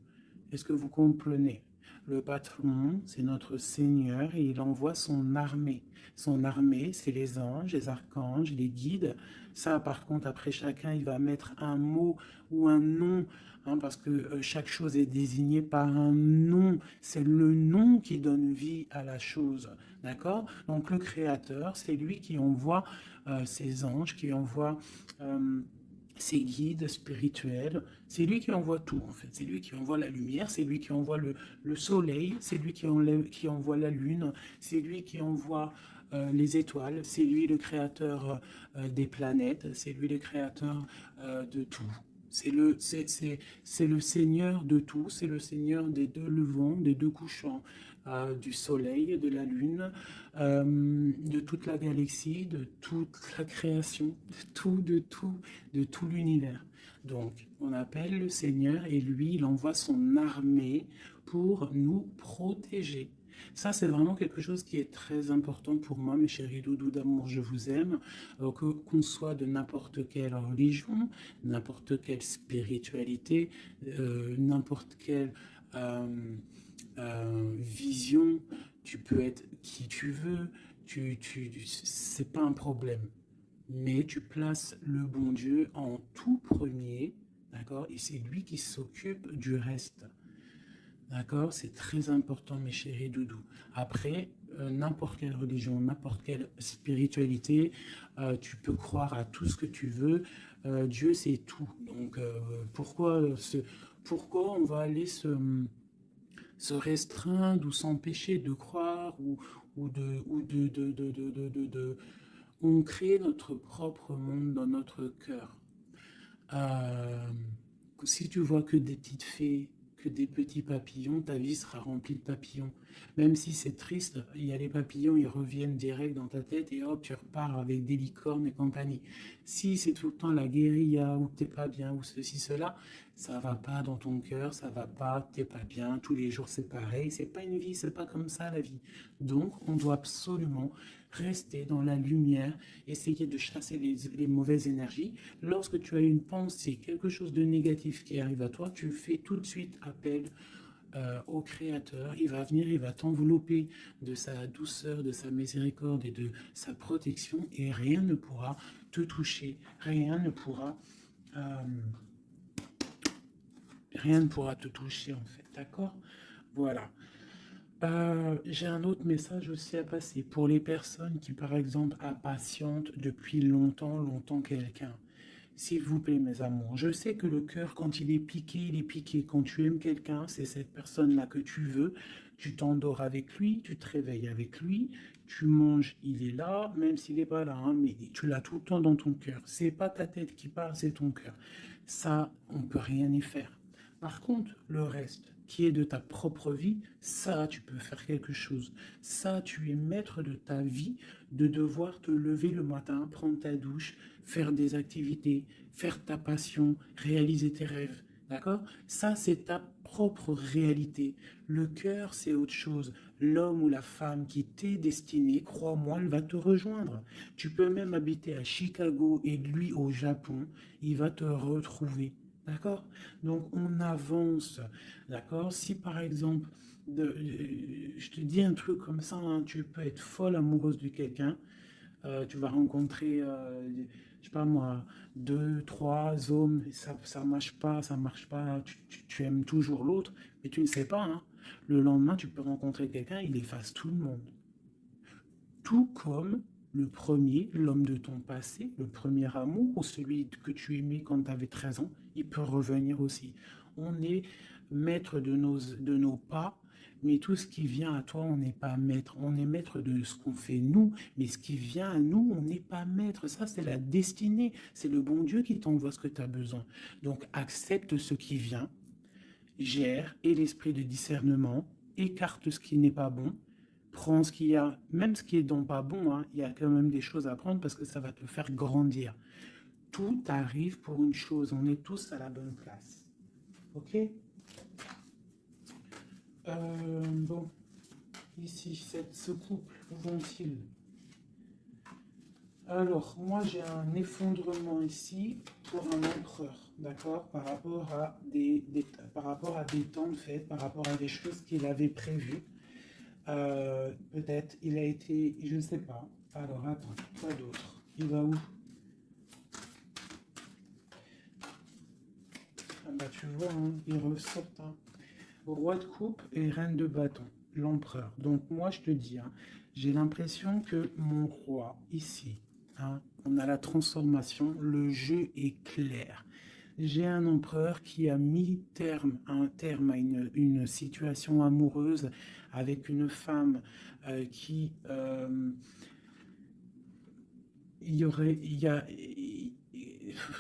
Est-ce que vous comprenez? Le patron, c'est notre Seigneur et il envoie son armée. Son armée, c'est les anges, les archanges, les guides. Ça, par contre, après chacun, il va mettre un mot ou un nom, hein, parce que chaque chose est désignée par un nom. C'est le nom qui donne vie à la chose. D'accord? Donc le Créateur, c'est lui qui envoie ses anges, qui envoie... ses guides spirituels, c'est lui qui envoie tout en fait, c'est lui qui envoie la lumière, c'est lui qui envoie le soleil, c'est lui qui envoie la lune, c'est lui qui envoie les étoiles, c'est lui le créateur des planètes, c'est lui le créateur de tout. C'est le Seigneur de tout, c'est le Seigneur des deux levants, des deux couchants, du soleil, de la lune, de toute la galaxie, de toute la création, de tout l'univers. Donc, on appelle le Seigneur et lui, il envoie son armée pour nous protéger. Ça, c'est vraiment quelque chose qui est très important pour moi, mes chéris doudous d'amour, je vous aime. Qu'on soit de n'importe quelle religion, n'importe quelle spiritualité, n'importe quelle vision, tu peux être qui tu veux, c'est pas un problème. Mais tu places le bon Dieu en tout premier, d'accord? Et c'est lui qui s'occupe du reste. D'accord? C'est très important, mes chéris doudous. Après, n'importe quelle religion, n'importe quelle spiritualité, tu peux croire à tout ce que tu veux. Dieu, c'est tout. Donc, pourquoi on va aller se restreindre ou s'empêcher de croire on crée notre propre monde dans notre cœur. Euh, Si tu vois que des petites fées, que des petits papillons, ta vie sera remplie de papillons. Même si c'est triste, il y a les papillons, ils reviennent direct dans ta tête et hop, tu repars avec des licornes et compagnie. Si c'est tout le temps la guérilla ou t'es pas bien ou ceci, cela, ça va pas dans ton cœur, ça va pas, t'es pas bien, tous les jours c'est pareil, c'est pas une vie, c'est pas comme ça la vie. Donc on doit absolument rester dans la lumière, essayer de chasser les mauvaises énergies. Lorsque tu as une pensée, quelque chose de négatif qui arrive à toi, tu fais tout de suite appel au Créateur. Il va venir, il va t'envelopper de sa douceur, de sa miséricorde et de sa protection et rien ne pourra te toucher, euh, rien ne pourra te toucher en fait, d'accord? Voilà. J'ai un autre message aussi à passer pour les personnes qui, par exemple, impatientent depuis longtemps, longtemps quelqu'un. S'il vous plaît, mes amours, je sais que le cœur, quand il est piqué, il est piqué. Quand tu aimes quelqu'un, c'est cette personne-là que tu veux. Tu t'endors avec lui, tu te réveilles avec lui, tu manges, il est là, même s'il n'est pas là, hein, mais tu l'as tout le temps dans ton cœur. C'est pas ta tête qui parle, c'est ton cœur. Ça, on peut rien y faire. Par contre, le reste, qui est de ta propre vie, ça, tu peux faire quelque chose. Ça, tu es maître de ta vie, de devoir te lever le matin, prendre ta douche, faire des activités, faire ta passion, réaliser tes rêves. D'accord? Ça, c'est ta propre réalité. Le cœur, c'est autre chose. L'homme ou la femme qui t'est destiné, crois-moi, elle va te rejoindre. Tu peux même habiter à Chicago et lui au Japon, il va te retrouver. D'accord? Donc, on avance. D'accord? Si par exemple, je te dis un truc comme ça, hein, tu peux être folle amoureuse de quelqu'un, tu vas rencontrer, je sais pas moi, deux, trois hommes, et ça marche pas, tu aimes toujours l'autre, mais tu ne sais pas, hein. Le lendemain, tu peux rencontrer quelqu'un, il efface tout le monde. Tout comme le premier, l'homme de ton passé, le premier amour, ou celui que tu aimais quand tu avais 13 ans, il peut revenir aussi. On est maître de nos pas, mais tout ce qui vient à toi, on n'est pas maître. On est maître de ce qu'on fait nous, mais ce qui vient à nous, on n'est pas maître. Ça, c'est la destinée. C'est le bon Dieu qui t'envoie ce que tu as besoin. Donc, accepte ce qui vient, gère, et l'esprit de discernement, écarte ce qui n'est pas bon, prends ce qu'il y a, même ce qui est donc pas bon, hein, il y a quand même des choses à prendre parce que ça va te faire grandir. Tout arrive pour une chose, on est tous à la bonne place. Ok? Bon, ici, ce couple, où vont-ils? Alors, moi j'ai un effondrement ici pour un empereur, d'accord, par rapport à des temps de fête, par rapport à des choses qu'il avait prévues. Peut-être, il a été, je ne sais pas. Alors, attends, quoi d'autre? Il va où? Ah bah, tu vois, hein, il ressort. Hein. Roi de coupe et reine de bâton, l'empereur. Donc, moi, je te dis, hein, j'ai l'impression que mon roi, ici, hein, on a la transformation, le jeu est clair. J'ai un empereur qui a mis un terme à une situation amoureuse avec une femme qui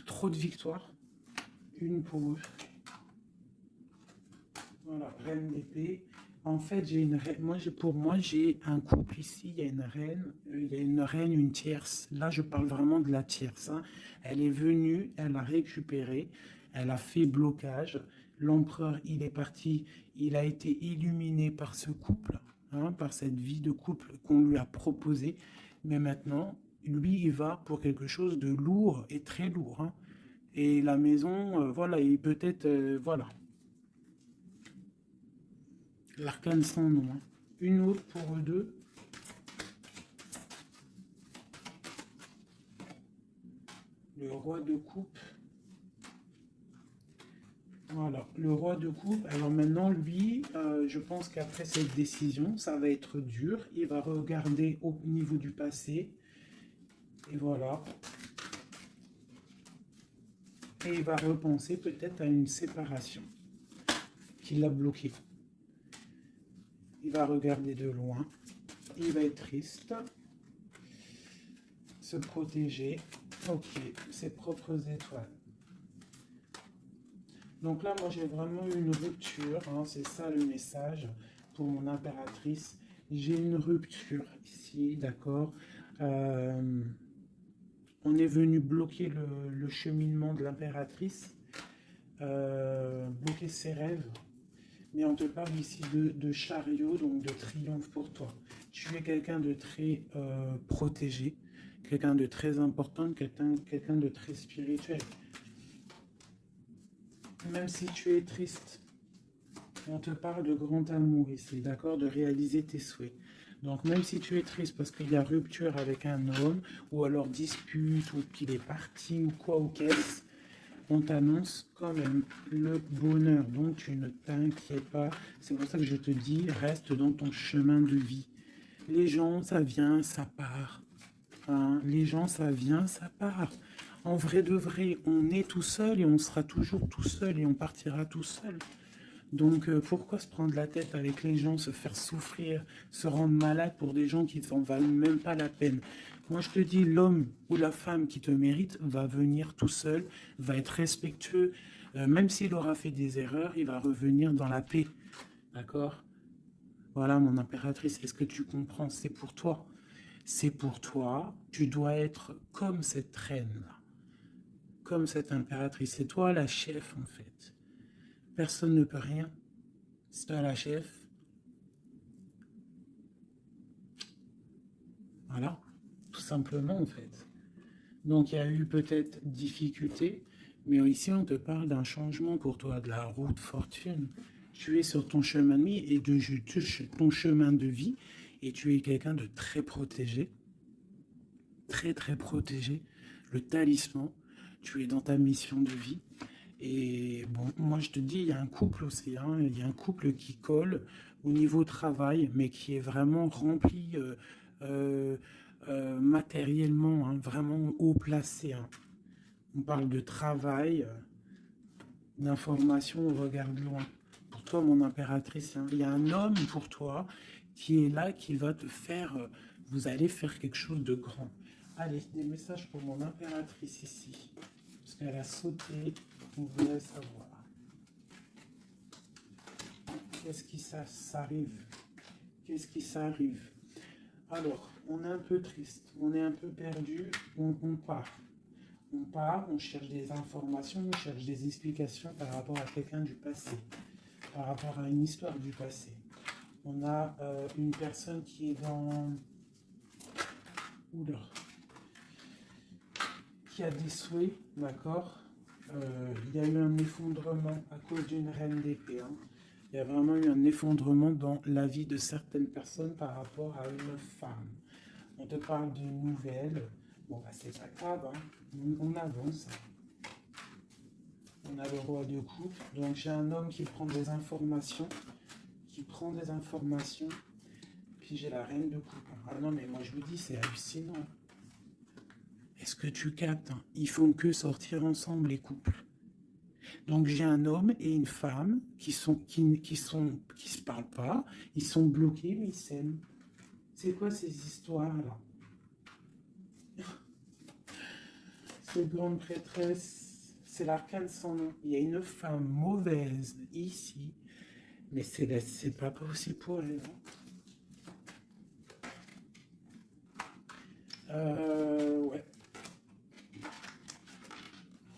trop de victoires, une pour eux. Voilà, reine d'épée. En fait, pour moi, j'ai un couple ici, il y a une reine, une tierce. Là, je parle vraiment de la tierce. Hein. Elle est venue, elle a récupéré, elle a fait blocage. L'empereur, il est parti, il a été illuminé par ce couple. hein, par cette vie de couple qu'on lui a proposée. Mais maintenant, lui, il va pour quelque chose de lourd et très lourd, hein. Et la maison, voilà, et peut-être, voilà, l'arcane sans nom, hein. Une autre pour eux deux. Le roi de coupe. Voilà, le roi de coupe. Alors maintenant, lui, je pense qu'après cette décision, ça va être dur. Il va regarder au niveau du passé. Et voilà. Et il va repenser peut-être à une séparation qui l'a bloqué. Il va regarder de loin. Il va être triste. Se protéger. Ok, ses propres étoiles. Donc là, moi, j'ai vraiment une rupture, hein, c'est ça le message pour mon impératrice. J'ai une rupture ici, d'accord. On est venu bloquer le cheminement de l'impératrice, bloquer ses rêves. Mais on te parle ici de chariot, donc de triomphe pour toi. Tu es quelqu'un de très protégé, quelqu'un de très important, quelqu'un de très spirituel. Même si tu es triste, on te parle de grand amour ici, d'accord, de réaliser tes souhaits. Donc même si tu es triste parce qu'il y a rupture avec un homme, ou alors dispute, ou qu'il est parti, ou quoi, ou qu'est-ce, on t'annonce quand même le bonheur. Donc tu ne t'inquiètes pas. C'est pour ça que je te dis, reste dans ton chemin de vie. Les gens, ça vient, ça part. Hein, les gens, ça vient, ça part. En vrai de vrai, on est tout seul et on sera toujours tout seul et on partira tout seul. Donc pourquoi se prendre la tête avec les gens, se faire souffrir, se rendre malade pour des gens qui ne valent même pas la peine? Moi je te dis, l'homme ou la femme qui te mérite va venir tout seul, va être respectueux, même s'il aura fait des erreurs, il va revenir dans la paix. D'accord? Voilà mon impératrice, est-ce que tu comprends? C'est pour toi. C'est pour toi, tu dois être comme cette reine-là, comme cette impératrice. C'est toi la chef en fait. Personne ne peut rien. C'est toi la chef. Voilà, tout simplement en fait. Donc il y a eu peut-être difficulté, mais ici on te parle d'un changement pour toi, de la route fortune. Tu es sur ton chemin de vie et ton chemin de vie et tu es quelqu'un de très protégé, très très protégé. Le talisman, tu es dans ta mission de vie. Et bon, moi je te dis, il y a un couple aussi, hein, il y a un couple qui colle au niveau travail, mais qui est vraiment rempli matériellement, hein, vraiment haut placé, hein. On parle de travail, d'information, on regarde loin. Pour toi, mon impératrice, hein, il y a un homme pour toi qui est là, qui va te faire, vous allez faire quelque chose de grand. Allez, des messages pour mon impératrice ici, parce qu'elle a sauté, on voulait savoir. Qu'est-ce qui s'arrive? Qu'est-ce qui s'arrive? Alors, on est un peu triste, on est un peu perdu, on part. On part, on cherche des informations, on cherche des explications par rapport à quelqu'un du passé, par rapport à une histoire du passé. On a une personne qui est dans... Oula. Qui a des souhaits, d'accord. Il y a eu un effondrement à cause d'une reine d'épée, hein. Il y a vraiment eu un effondrement dans la vie de certaines personnes par rapport à une femme. On te parle d'une nouvelle. Bon, bah, c'est pas grave, hein. On avance. On a le roi de coupe. Donc, j'ai un homme qui prend des informations. Puis, j'ai la reine de coupe. Ah non, mais moi, je vous dis, c'est hallucinant. Est-ce que tu captes, hein? Ils font que sortir ensemble, les couples. Donc j'ai un homme et une femme qui se parlent pas, ils sont bloqués mais ils s'aiment. C'est quoi ces histoires-là? Cette grande prêtresse, c'est l'arcane sans nom. Il y a une femme mauvaise ici, mais c'est pas possible pour elle. Ouais.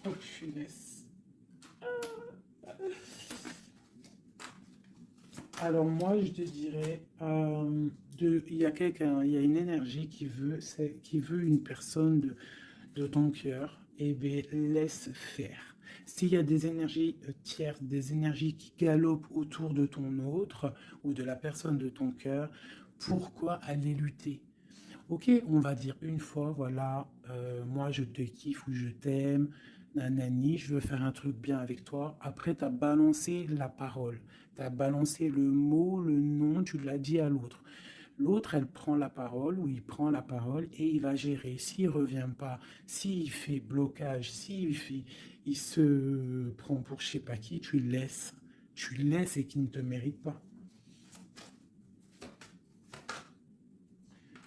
Oh punaise. Alors moi, je te dirais, il y a quelqu'un, il y a une énergie qui veut une personne de ton cœur, et bien laisse faire. S'il y a des énergies tierces, des énergies qui galopent autour de ton autre ou de la personne de ton cœur, pourquoi aller lutter? Ok, on va dire une fois, voilà, moi je te kiffe ou je t'aime, nanani, je veux faire un truc bien avec toi. Après, tu as balancé la parole, tu as balancé le mot, le nom, tu l'as dit à l'autre. L'autre, elle prend la parole ou il prend la parole et il va gérer. S'il revient pas, s'il fait blocage, il se prend pour je sais pas qui, tu le laisses. Tu le laisses et qu'il ne te mérite pas.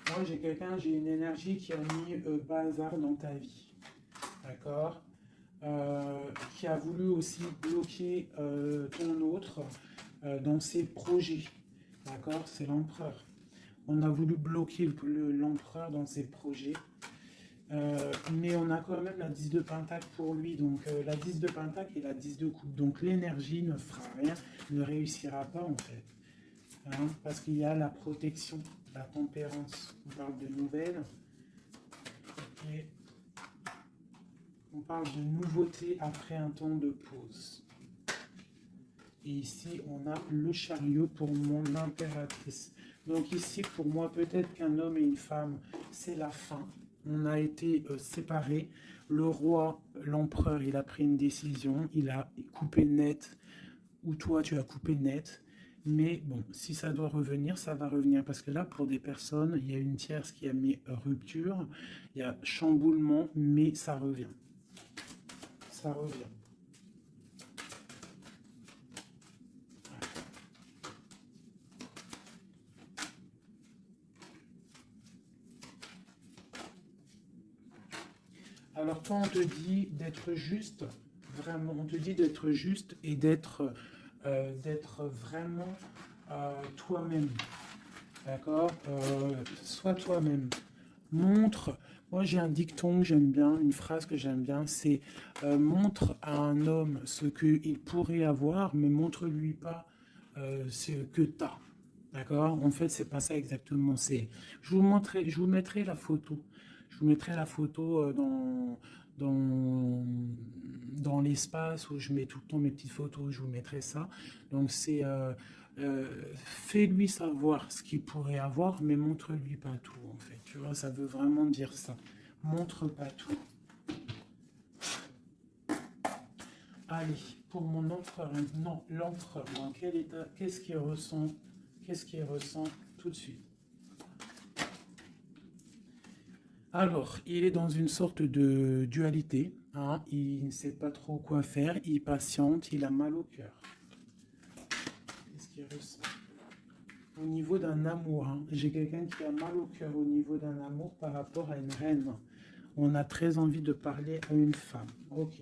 Moi, j'ai quelqu'un, j'ai une énergie qui a mis bazar dans ta vie. D'accord, qui a voulu aussi bloquer ton autre dans ses projets. D'accord, c'est l'empereur. On a voulu bloquer l'empereur dans ses projets. Mais on a quand même la 10 de pentacle pour lui. Donc la 10 de pentacle et la 10 de coupe. Donc l'énergie ne fera rien, ne réussira pas en fait. Hein, parce qu'il y a la protection, la tempérance. On parle de nouvelles. Et on parle de nouveauté après un temps de pause. Et ici, on a le chariot pour mon impératrice. Donc ici, pour moi, peut-être qu'un homme et une femme, c'est la fin. On a été séparés. Le roi, l'empereur, il a pris une décision. Il a coupé net. Ou toi, tu as coupé net. Mais bon, si ça doit revenir, ça va revenir. Parce que là, pour des personnes, il y a une tierce qui a mis rupture. Il y a chamboulement, mais ça revient. Ça revient. Alors toi, on te dit d'être juste, vraiment, on te dit d'être juste et d'être vraiment toi-même, d'accord. Sois toi-même. Montre, moi j'ai un dicton que j'aime bien, une phrase que j'aime bien, c'est montre à un homme ce qu'il pourrait avoir, mais montre-lui pas ce que tu as. D'accord? En fait, c'est pas ça exactement. Je vous mettrai la photo. Je vous mettrai la photo dans, dans l'espace où je mets tout le temps mes petites photos. Je vous mettrai ça. Donc, fais-lui savoir ce qu'il pourrait avoir, mais montre-lui pas tout, en fait. Tu vois, ça veut vraiment dire ça. Montre pas tout. Allez, pour mon empereur, non, l'empereur, dans quel état, qu'est-ce qu'il ressent tout de suite? Alors, il est dans une sorte de dualité, hein, il ne sait pas trop quoi faire, il patiente, il a mal au cœur. Qu'est-ce qu'il ressent? Au niveau d'un amour, hein, j'ai quelqu'un qui a mal au cœur au niveau d'un amour par rapport à une reine. On a très envie de parler à une femme. Ok.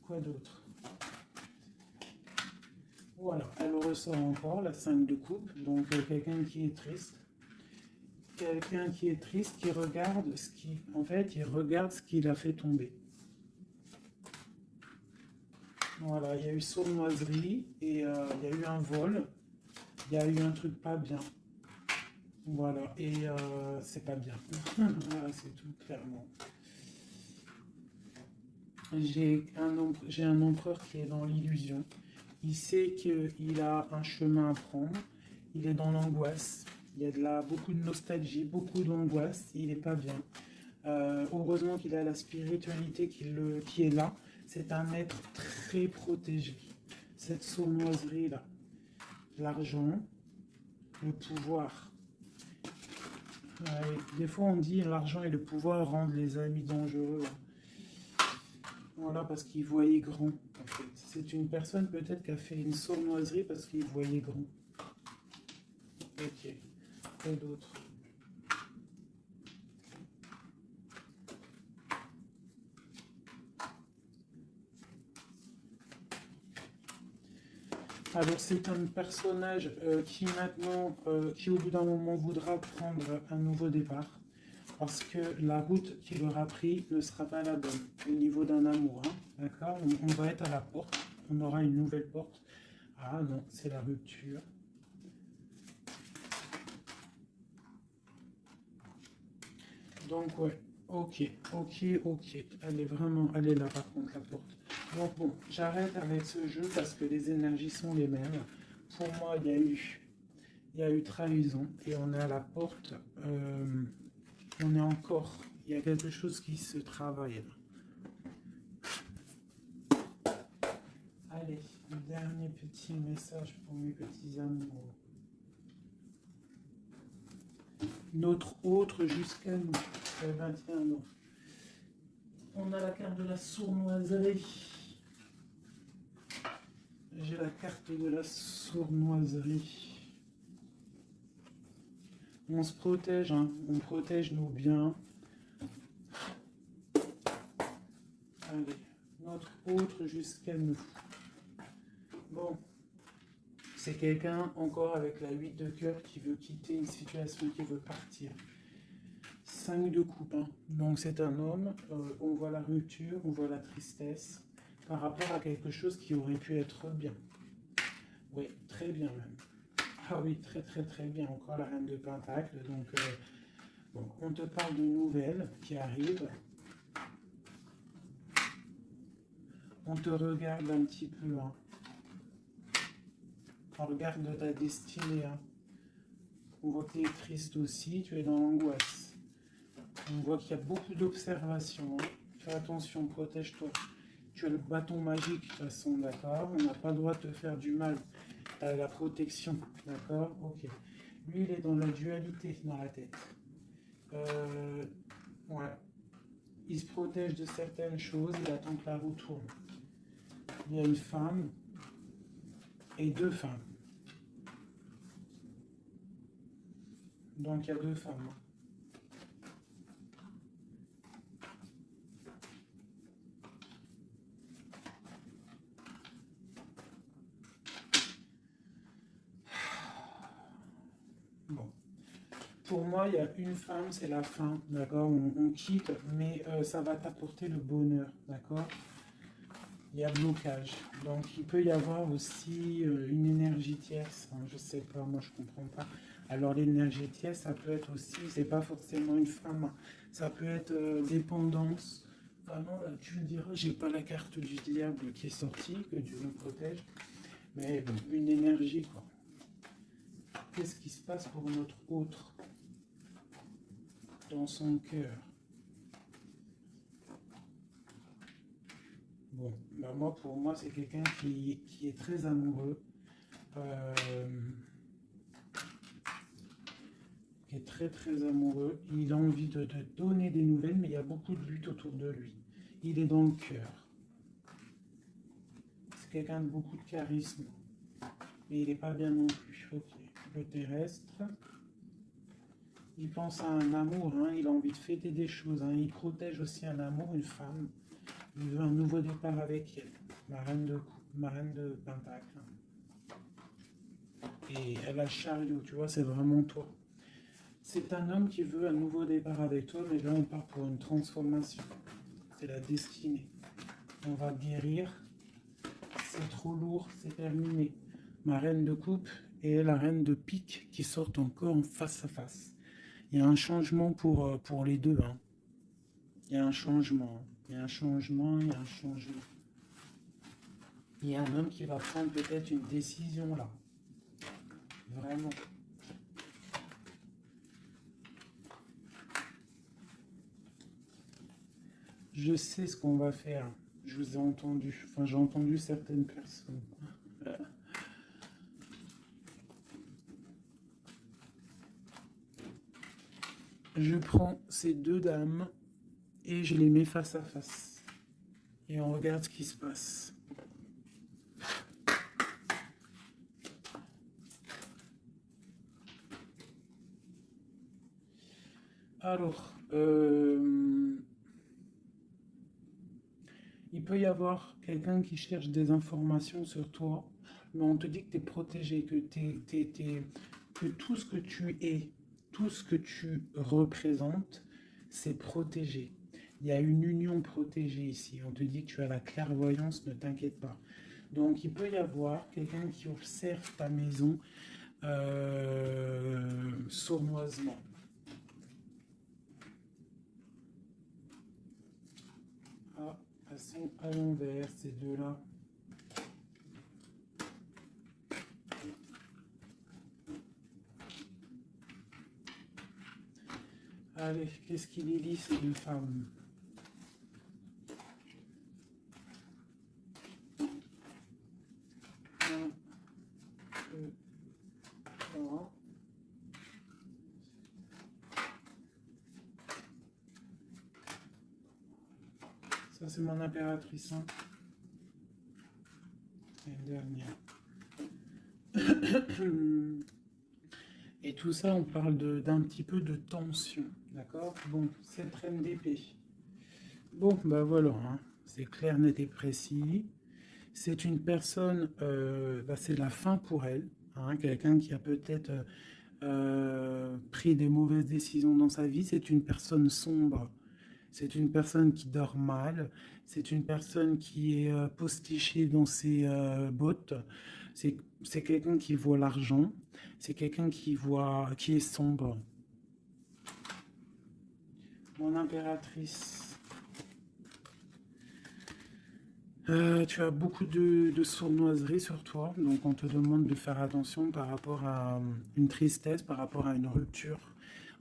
Quoi d'autre? Voilà, elle ressort encore la 5 de coupe, donc quelqu'un qui est triste. Quelqu'un qui est triste, qui regarde ce qui, en fait, il regarde ce qu'il a fait tomber. Voilà, il y a eu sournoiserie et il y a eu un vol. Il y a eu un truc pas bien. Voilà, et c'est pas bien. Voilà, c'est tout clairement. J'ai un empereur qui est dans l'illusion. Il sait qu'il a un chemin à prendre. Il est dans l'angoisse. Il y a beaucoup de nostalgie, beaucoup d'angoisse. Il n'est pas bien. Heureusement qu'il a la spiritualité qui est là. C'est un être très protégé. Cette sournoiserie-là. L'argent, le pouvoir. Ouais, des fois, on dit l'argent et le pouvoir rendent les amis dangereux. Voilà, parce qu'il voyait grand, en fait. C'est une personne peut-être qui a fait une sournoiserie parce qu'il voyait grand. Ok. Et d'autres. Alors c'est un personnage qui maintenant, qui au bout d'un moment voudra prendre un nouveau départ. Parce que la route qu'il aura pris ne sera pas la bonne au niveau d'un amour. Hein, d'accord, on va être à la porte, on aura une nouvelle porte. Ah non, c'est la rupture. Donc, ouais. Ok, ok, ok. Elle est là par contre, la porte. Donc, bon, j'arrête avec ce jeu parce que les énergies sont les mêmes. Pour moi, il y a eu trahison et on est à la porte. On est encore. Il y a quelque chose qui se travaille là. Allez, le dernier petit message pour mes petits amours. Notre autre jusqu'à nous. Eh ben, tiens, non. On a la carte de la sournoiserie. J'ai la carte de la sournoiserie. On se protège, hein. On protège nos biens. Allez, notre autre jusqu'à nous. Bon, c'est quelqu'un encore avec la 8 de cœur qui veut quitter une situation, qui veut partir. 5 de coupe, hein. Donc c'est un homme, on voit la rupture, on voit la tristesse par rapport à quelque chose qui aurait pu être bien. Oui, très bien même. Ah oui, très très très bien. Encore la reine de Pentacle. Donc, bon, on te parle de nouvelles qui arrivent. On te regarde un petit peu. Hein. On regarde ta destinée. Hein. On voit que tu es triste aussi, tu es dans l'angoisse. On voit qu'il y a beaucoup d'observations. Hein. Fais attention, protège-toi. Tu as le bâton magique de toute façon, d'accord? On n'a pas le droit de te faire du mal. Tu as la protection, d'accord? Ok. Lui, il est dans la dualité dans la tête. Ouais. Il se protège de certaines choses, il attend que la roue tourne. Il y a une femme et 2 femmes. Donc il y a 2 femmes. Bon. Pour moi, il y a une femme, c'est la fin, d'accord? On quitte, mais ça va t'apporter le bonheur, d'accord? Il y a blocage. Donc il peut y avoir aussi une énergie tierce, hein, je sais pas, moi je comprends pas. Alors l'énergie tierce, ça peut être aussi, c'est pas forcément une femme, ça peut être dépendance. Vraiment, là, tu me diras, j'ai pas la carte du diable qui est sortie, que Dieu nous protège, mais bon, une énergie quoi. Qu'est-ce qui se passe pour notre autre dans son cœur? Bon, bah moi, pour moi, c'est quelqu'un qui est très amoureux, qui est très très amoureux. Il a envie de donner des nouvelles, mais il y a beaucoup de lutte autour de lui. Il est dans le cœur. C'est quelqu'un de beaucoup de charisme, mais il n'est pas bien non plus. Ok, le terrestre. Il pense à un amour, hein. Il a envie de fêter des choses. Hein. Il protège aussi un amour, une femme. Il veut un nouveau départ avec elle. Ma reine de Pentacle. Et elle a le chariot, tu vois, c'est vraiment toi. C'est un homme qui veut un nouveau départ avec toi, mais là on part pour une transformation. C'est la destinée. On va guérir. C'est trop lourd, c'est terminé. Ma reine de coupe et la reine de pique qui sortent encore en face à face. Il y a un changement pour les deux. Hein. Il y a un changement. Il y a un changement, il y a un changement. Il y a un homme qui va prendre peut-être une décision là. Vraiment. Je sais ce qu'on va faire. Je vous ai entendu. Enfin, j'ai entendu certaines personnes. Je prends ces 2 dames et je les mets face à face. Et on regarde ce qui se passe. Alors, il peut y avoir quelqu'un qui cherche des informations sur toi, mais on te dit que tu es protégé, que tout ce que tu es, tout ce que tu représentes, c'est protégé. Il y a une union protégée ici. On te dit que tu as la clairvoyance, ne t'inquiète pas. Donc il peut y avoir quelqu'un qui observe ta maison sournoisement. Elles sont à l'envers, ces deux-là. Allez, qu'est-ce qu'il est lit, ces deux femmes? Un, deux, trois. Ça, c'est mon impératrice. Hein. Et une dernière. Et tout ça, on parle d'un petit peu de tension. D'accord? Bon, cette reine d'épée. Bon, bah voilà. Hein. C'est clair, net et précis. C'est une personne, bah, c'est la fin pour elle. Hein, quelqu'un qui a peut-être pris des mauvaises décisions dans sa vie. C'est une personne sombre. C'est une personne qui dort mal. C'est une personne qui est postichée dans ses bottes. C'est quelqu'un qui voit l'argent. C'est quelqu'un qui est sombre. Mon impératrice. Tu as beaucoup de sournoiserie sur toi, donc on te demande de faire attention par rapport à une tristesse, par rapport à une rupture.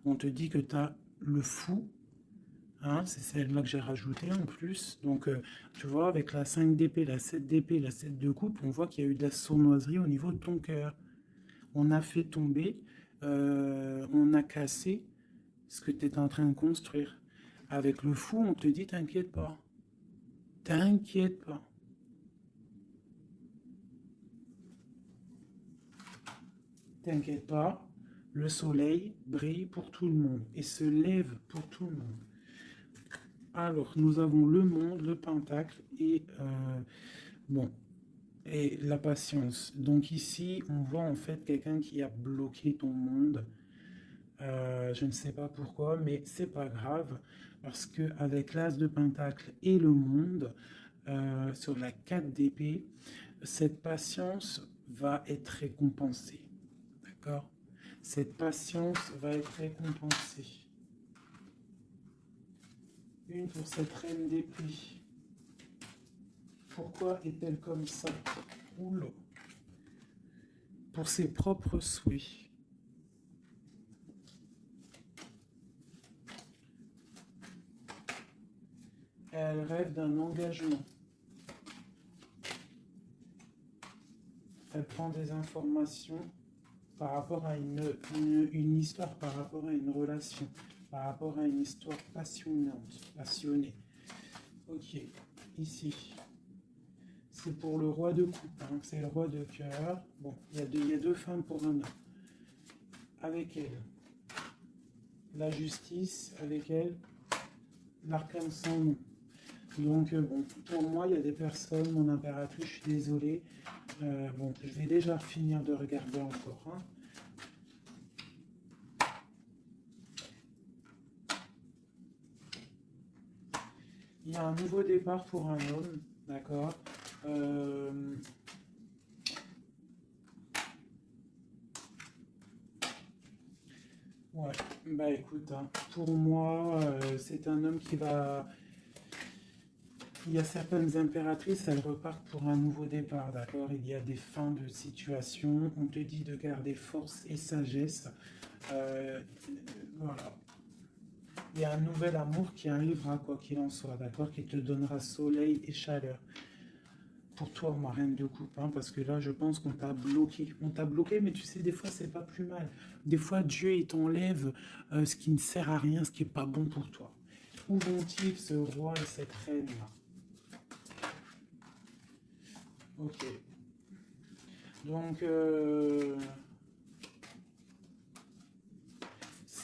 On te dit que tu as le fou, hein, c'est celle-là que j'ai rajoutée en plus. Donc tu vois, avec la 5 d'épée, la 7 d'épée, la 7 de coupe, on voit qu'il y a eu de la sournoiserie au niveau de ton cœur. On a fait tomber, on a cassé ce que tu es en train de construire. Avec le fou, on te dit t'inquiète pas. T'inquiète pas. T'inquiète pas, le soleil brille pour tout le monde et se lève pour tout le monde. Alors, nous avons le monde, le pentacle et bon, et la patience. Donc ici, on voit en fait quelqu'un qui a bloqué ton monde. Je ne sais pas pourquoi, mais c'est pas grave parce que avec l'as de pentacle et le monde sur la 4 d'épée, cette patience va être récompensée. D'accord? Cette patience va être récompensée. Une pour cette reine d'épée. Pourquoi est-elle comme ça? Oula. Pour ses propres souhaits. Elle rêve d'un engagement. Elle prend des informations par rapport à une histoire, par rapport à une relation, par rapport à une histoire passionnée. Ok, ici. C'est pour le roi de coupe, hein. C'est le roi de cœur. Bon, il y a deux femmes pour un homme. Avec elle, la justice, avec elle, l'arcane sans nom. Donc, bon, pour moi, il y a des personnes, mon impératrice, je suis désolée. Bon, je vais déjà finir de regarder encore. Hein. Il y a un nouveau départ pour un homme, d'accord. Ouais, bah écoute, hein, pour moi, c'est un homme qui va... Il y a certaines impératrices, elles repartent pour un nouveau départ, d'accord. Il y a des fins de situation, on te dit de garder force et sagesse. Voilà. Il y a un nouvel amour qui arrivera, quoi qu'il en soit, d'accord, qui te donnera soleil et chaleur. Pour toi, ma reine de coupe, hein, parce que là, je pense qu'on t'a bloqué. On t'a bloqué, mais tu sais, des fois, c'est pas plus mal. Des fois, Dieu, il t'enlève ce qui ne sert à rien, ce qui n'est pas bon pour toi. Où vont-ils, ce roi et cette reine-là? Ok. Donc,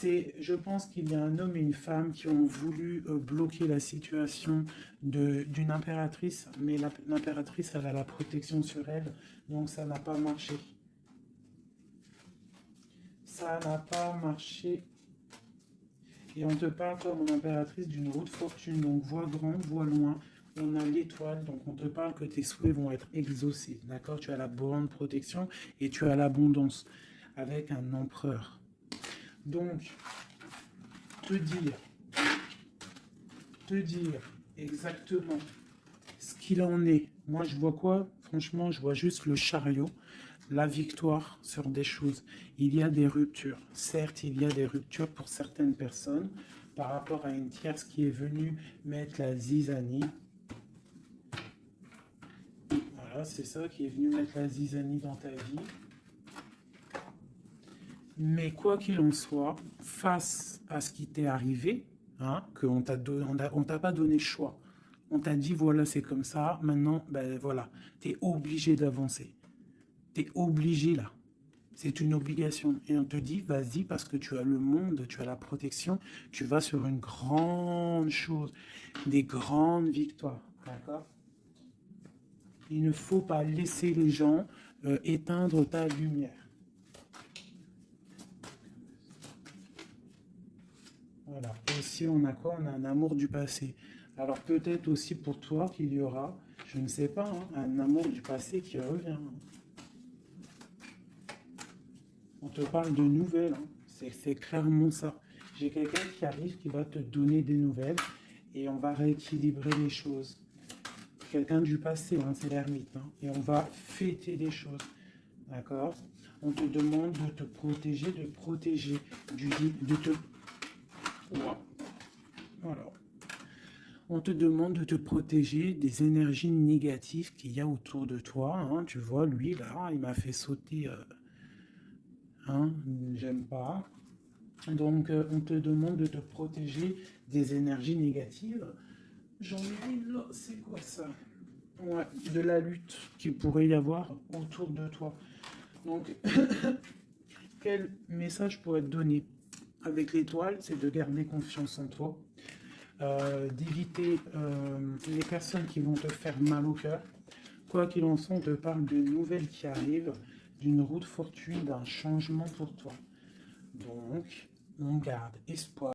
je pense qu'il y a un homme et une femme qui ont voulu bloquer la situation d'une impératrice, mais l'impératrice, elle a la protection sur elle, donc ça n'a pas marché. Ça n'a pas marché. Et on te parle comme une impératrice d'une roue de fortune, donc vois grand, vois loin. On a l'étoile, donc on te parle que tes souhaits vont être exaucés, d'accord? Tu as la bonne protection et tu as l'abondance avec un empereur. Donc, te dire exactement qu'il en est, moi je vois quoi? Franchement, je vois juste le chariot, la victoire sur des choses. Il y a des ruptures. Certes, il y a des ruptures pour certaines personnes par rapport à une tierce qui est venue mettre la zizanie. Voilà, c'est ça qui est venu mettre la zizanie dans ta vie. Mais quoi qu'il en soit, face à ce qui t'est arrivé, hein, qu'on t'a pas donné le choix. On t'a dit, voilà, c'est comme ça. Maintenant, ben voilà, tu es obligé d'avancer. Tu es obligé là. C'est une obligation. Et on te dit, vas-y, parce que tu as le monde, tu as la protection, tu vas sur une grande chose, des grandes victoires. D'accord? Il ne faut pas laisser les gens éteindre ta lumière. Voilà. Aussi, on a quoi? On a un amour du passé. Alors peut-être aussi pour toi qu'il y aura, je ne sais pas, hein, un amour du passé qui revient. On te parle de nouvelles, hein. C'est clairement ça. J'ai quelqu'un qui arrive qui va te donner des nouvelles et on va rééquilibrer les choses. Quelqu'un du passé, hein, c'est l'ermite, hein, et on va fêter les choses. D'accord? On te demande de te protéger, de te... Voilà. On te demande de te protéger des énergies négatives qu'il y a autour de toi. Hein. Tu vois, lui, là, il m'a fait sauter. Hein, j'aime pas. Donc, on te demande de te protéger des énergies négatives. J'en ai une là, c'est quoi ça? Ouais, de la lutte qu'il pourrait y avoir autour de toi. Donc, quel message pourrait te donner avec l'étoile? C'est de garder confiance en toi. D'éviter les personnes qui vont te faire mal au cœur. Quoi qu'il en soit, on te parle de nouvelles qui arrivent, d'une route fortuite, d'un changement pour toi. Donc, on garde espoir.